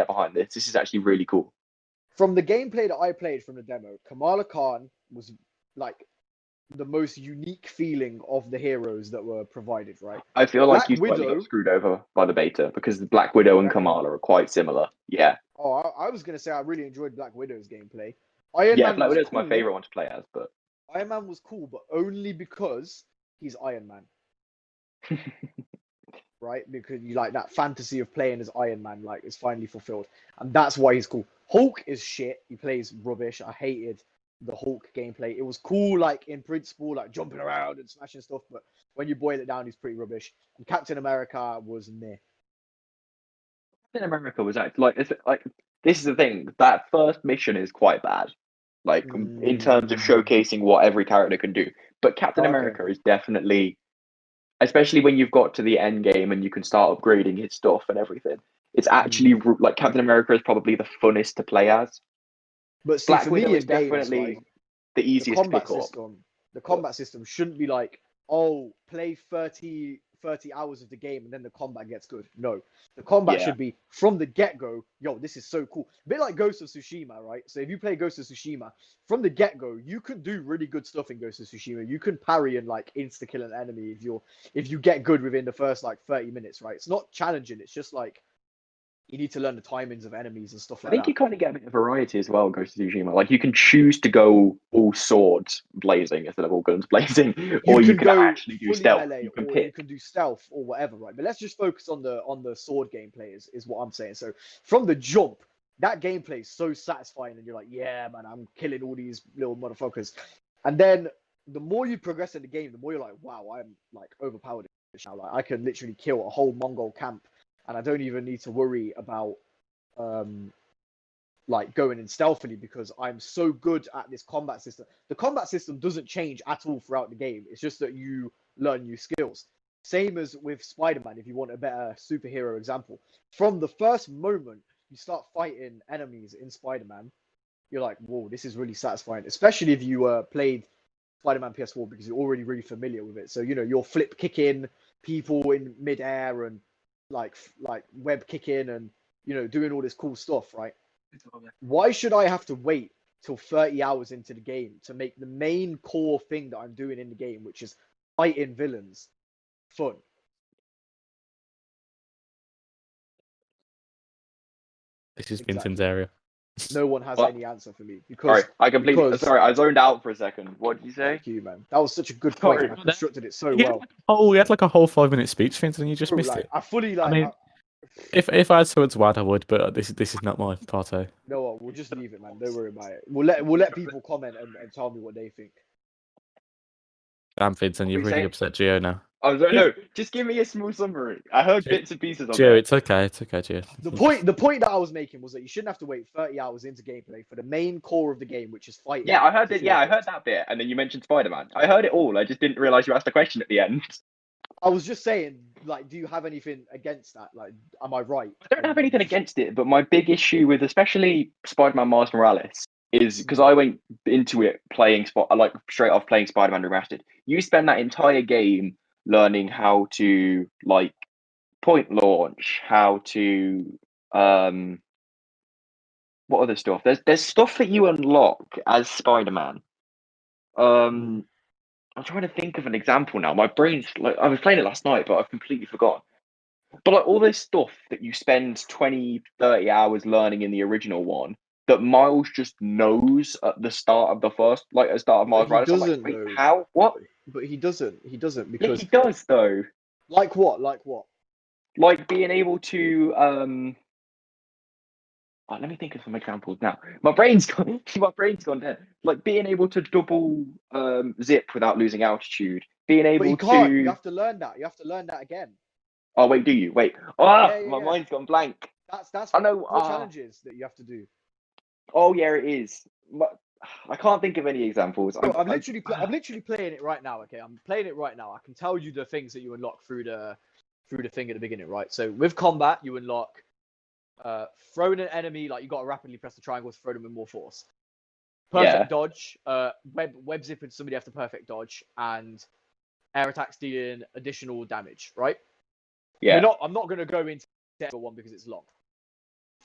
behind this. This is actually really cool. From the gameplay that I played from the demo, Kamala Khan was like the most unique feeling of the heroes that were provided, right? I feel like you got screwed over by the beta because Black Widow and Kamala are quite similar. Yeah. Oh, I was gonna say I really enjoyed Black Widow's gameplay. Black Widow's my favorite one to play as, but Iron Man was cool, but only because he's Iron Man. Right? Because you like that fantasy of playing as Iron Man, like, is finally fulfilled. And that's why he's cool. Hulk is shit. He plays rubbish. I hated the Hulk gameplay. It was cool, like, in principle, like, jumping around and smashing stuff, but when you boil it down, he's pretty rubbish. And Captain America was meh. Captain America was actually, like, this is the thing. That first mission is quite bad. Like, in terms of showcasing what every character can do. But Captain America is definitely, especially when you've got to the end game and you can start upgrading his stuff and everything, it's actually, like, Captain America is probably the funnest to play as. But see, Black Widow is definitely the easiest to pick up. The combat system shouldn't be like, oh, play 30 hours of the game and then the combat gets good. No, the combat should be from the get-go, yo, this is so cool. A bit like Ghost of Tsushima, right? So if you play Ghost of Tsushima, from the get-go, you can do really good stuff in Ghost of Tsushima. You can parry and like insta-kill an enemy if you get good within the first like 30 minutes, right? It's not challenging, it's just like you need to learn the timings of enemies and stuff like that. I think you kind of get a bit of variety as well, Ghost of Tsushima. Like, you can choose to go all swords blazing instead of all guns blazing, or you can actually do stealth. You can do stealth or whatever, right? But let's just focus on the sword gameplay is what I'm saying. So from the jump, that gameplay is so satisfying, and you're like, yeah, man, I'm killing all these little motherfuckers. And then the more you progress in the game, the more you're like, wow, I'm like overpowered now. Like, I can literally kill a whole Mongol camp. And I don't even need to worry about like going in stealthily because I'm so good at this combat system. The combat system doesn't change at all throughout the game. It's just that you learn new skills. Same as with Spider-Man, if you want a better superhero example. From the first moment you start fighting enemies in Spider-Man, you're like, whoa, this is really satisfying. Especially if you played Spider-Man PS4 because you're already really familiar with it. So, you're flip kicking people in midair and like web kicking and doing all this cool stuff, right? Why should I have to wait till 30 hours into the game to make the main core thing that I'm doing in the game, which is fighting villains, fun? This is Vincent's area. No one has any answer for me because I zoned out for a second. What did you say? Thank you, man. That was such a good point. I constructed it so well. Oh, we had like a whole 5-minute speech, Vincent, and you just missed it. I fully like. I mean, if I had something to add, I would, but this is not my party. No, we'll just leave it, man. Don't worry about it. We'll let people comment and tell me what they think. Damn, Vincent, you're really upset Gio now. Oh no! Just give me a small summary. I heard bits and pieces of Gio, it. it's okay, Gio. The point that I was making was that you shouldn't have to wait 30 hours into gameplay for the main core of the game, which is fighting. Yeah, I heard it. Yeah, I heard that bit, and then you mentioned Spider-Man. I heard it all. I just didn't realize you asked a question at the end. I was just saying, like, do you have anything against that? Like, am I right? I don't have anything against it, but my big issue with especially Spider-Man Miles Morales is because I went into it playing straight off playing Spider-Man Remastered. You spend that entire game learning how to like point launch, how to what other stuff? There's stuff that you unlock as Spider-Man. I'm trying to think of an example now. My brain's like I was playing it last night, but I've completely forgotten. But like all this stuff that you spend 20, 30 hours learning in the original one that Miles just knows at the start of the first, like at the start of Miles Morales. He doesn't know. How? What? But he doesn't because he does though. Like what? Like being able to let me think of some examples now. My brain's gone dead. Like being able to double zip without losing altitude. Being able but you can't. to You have to learn that. You have to learn that again. Oh wait, do you? Wait. My mind's gone blank. That's I know challenges that you have to do. Oh yeah, it is. I can't think of any examples. I'm literally playing it right now. Okay, I'm playing it right now. I can tell you the things that you unlock through the thing at the beginning, right? So with combat, you unlock throwing an enemy, like you got to rapidly press the triangle to throw them with more force. Perfect dodge, web zipping somebody after perfect dodge, and air attacks dealing additional damage, right? Yeah. I'm not going to go into one because it's long.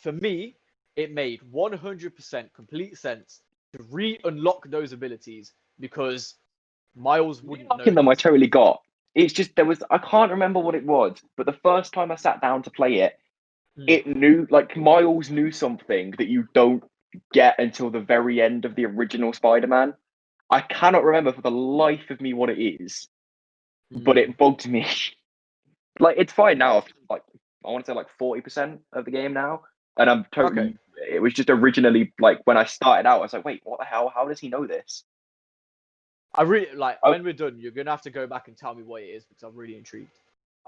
For me, it made 100% complete sense to re-unlock those abilities because Miles wouldn't know them. I totally got. It's just I can't remember what it was, but the first time I sat down to play it, it knew, like Miles knew something that you don't get until the very end of the original Spider-Man. I cannot remember for the life of me what it is, but it bugged me. Like it's fine now. Like I want to say like 40% of the game now, and I'm totally. Okay. It was just originally like when I started out, I was like, wait, what the hell? How does he know this? I really when we're done, you're gonna have to go back and tell me what it is because I'm really intrigued.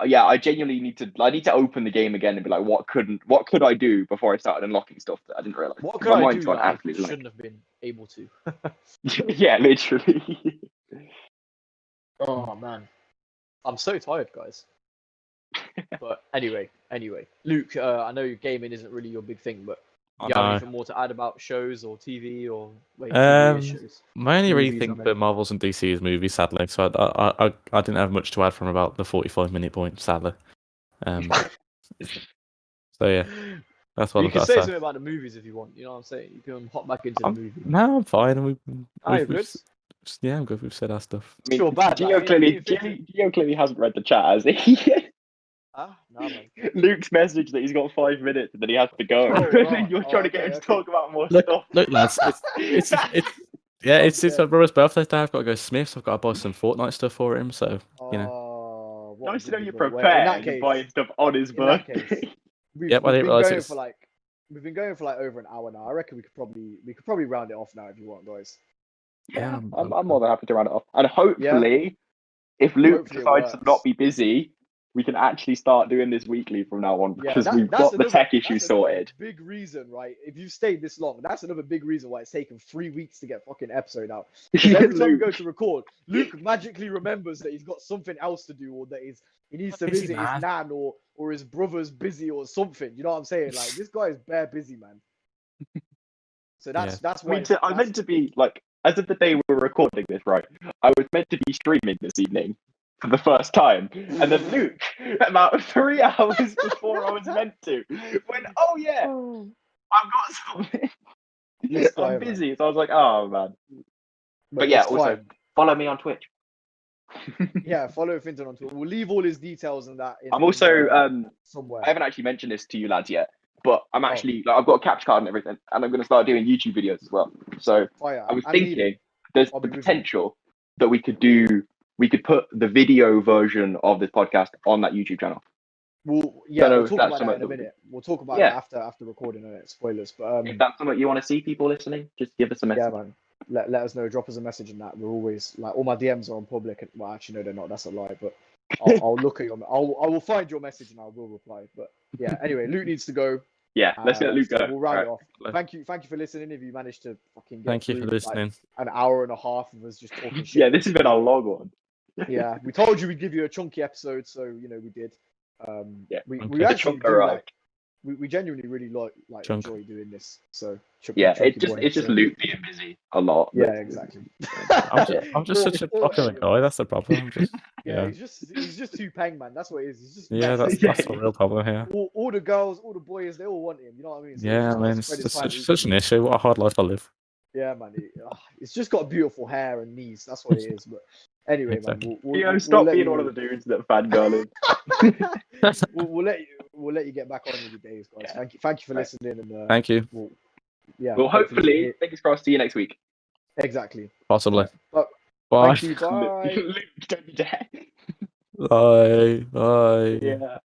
Yeah, I genuinely need to open the game again and be like, what could I do before I started unlocking stuff that I didn't realize? What could I do that I shouldn't have been able to? Yeah, literally. Oh man, I'm so tired, guys. But anyway, Luke, I know gaming isn't really your big thing, but do you have anything more to add about shows or TV or shows? My only really thing for Marvels and DC is movies, sadly. So I didn't have much to add from about the 45-minute point, sadly. So yeah, that's what you can say something about the movies if you want. You know what I'm saying? You can hop back into the movie. No, I'm fine. Yeah, I'm good. We've said our stuff. Sure, bad. Gio clearly hasn't read the chat, has he? No, man. Luke's message that he's got 5 minutes and then he has to go. You're trying to get him to talk about more stuff. Look, lads, it's my brother's birthday today. I've got to go to Smith's. I've got to buy some Fortnite stuff for him. So you know. Nice to know you're prepared and buying stuff on his birthday. We've been going for like over an hour now. I reckon we could probably round it off now if you want, guys. Yeah, I'm more than happy to round it off. And hopefully, if Luke decides to not be busy, we can actually start doing this weekly from now on because we've got the tech issue sorted. Big reason, right? If you've stayed this long, that's another big reason why it's taken 3 weeks to get fucking episode out. Because every time we go to record, Luke magically remembers that he's got something else to do, or that he needs to visit his nan, or his brother's busy or something. You know what I'm saying? Like this guy is bare busy, man. So that's why I meant to be like, as of the day we're recording this, right? I was meant to be streaming this evening for the first time, and then Luke, about 3 hours before I was meant to, went, "Oh yeah, I've got something. I'm busy." So I was like, "Oh man." But yeah, also follow me on Twitch. Yeah, follow Finton on Twitch. We'll leave all his details and that. I'm also somewhere. I haven't actually mentioned this to you lads yet, but I'm actually I've got a capture card and everything, and I'm going to start doing YouTube videos as well. So I was thinking there's the potential that we could put the video version of this podcast on that YouTube channel. We'll talk about that in a minute. We'll talk about that after recording it. Spoilers, but if that's something you want to see, people listening, just give us a message. Yeah, man. let us know. Drop us a message and that. We're always like all my DMs are on public. And, well, actually, no, they're not. That's a lie. But I'll look at your. I will find your message and I will reply. But yeah. Anyway, Luke needs to go. Yeah, let's get Luke so go. We'll round it off. Thank you for listening. If you managed to fucking get Thank you for through, listening. Like, an hour and a half of us just talking shit. Yeah, this has been a long one. Yeah, we told you we'd give you a chunky episode, so we did. Yeah, we actually do like, we genuinely really like Chunk. enjoy doing this. So it's just Luke being busy a lot. Yeah, exactly. I'm just such a popular guy. That's the problem. Yeah, he's just too peng, man. That's what it is. He's just that's the real problem here. All the girls, all the boys, they all want him. You know what I mean? So yeah, man, it's such an issue. What a hard life I live. Yeah, man. It's just got beautiful hair and knees. That's what it is. But anyway, Exactly. man, Stop being one of the dudes that fangirling. we'll let you get back on with your days, guys. Yeah. Thank you for listening. And thank you. Well, hopefully, fingers crossed, see you next week. Exactly. Possibly. But, bye. Thank you. Bye. Luke, don't be dead. Bye. Bye. Yeah.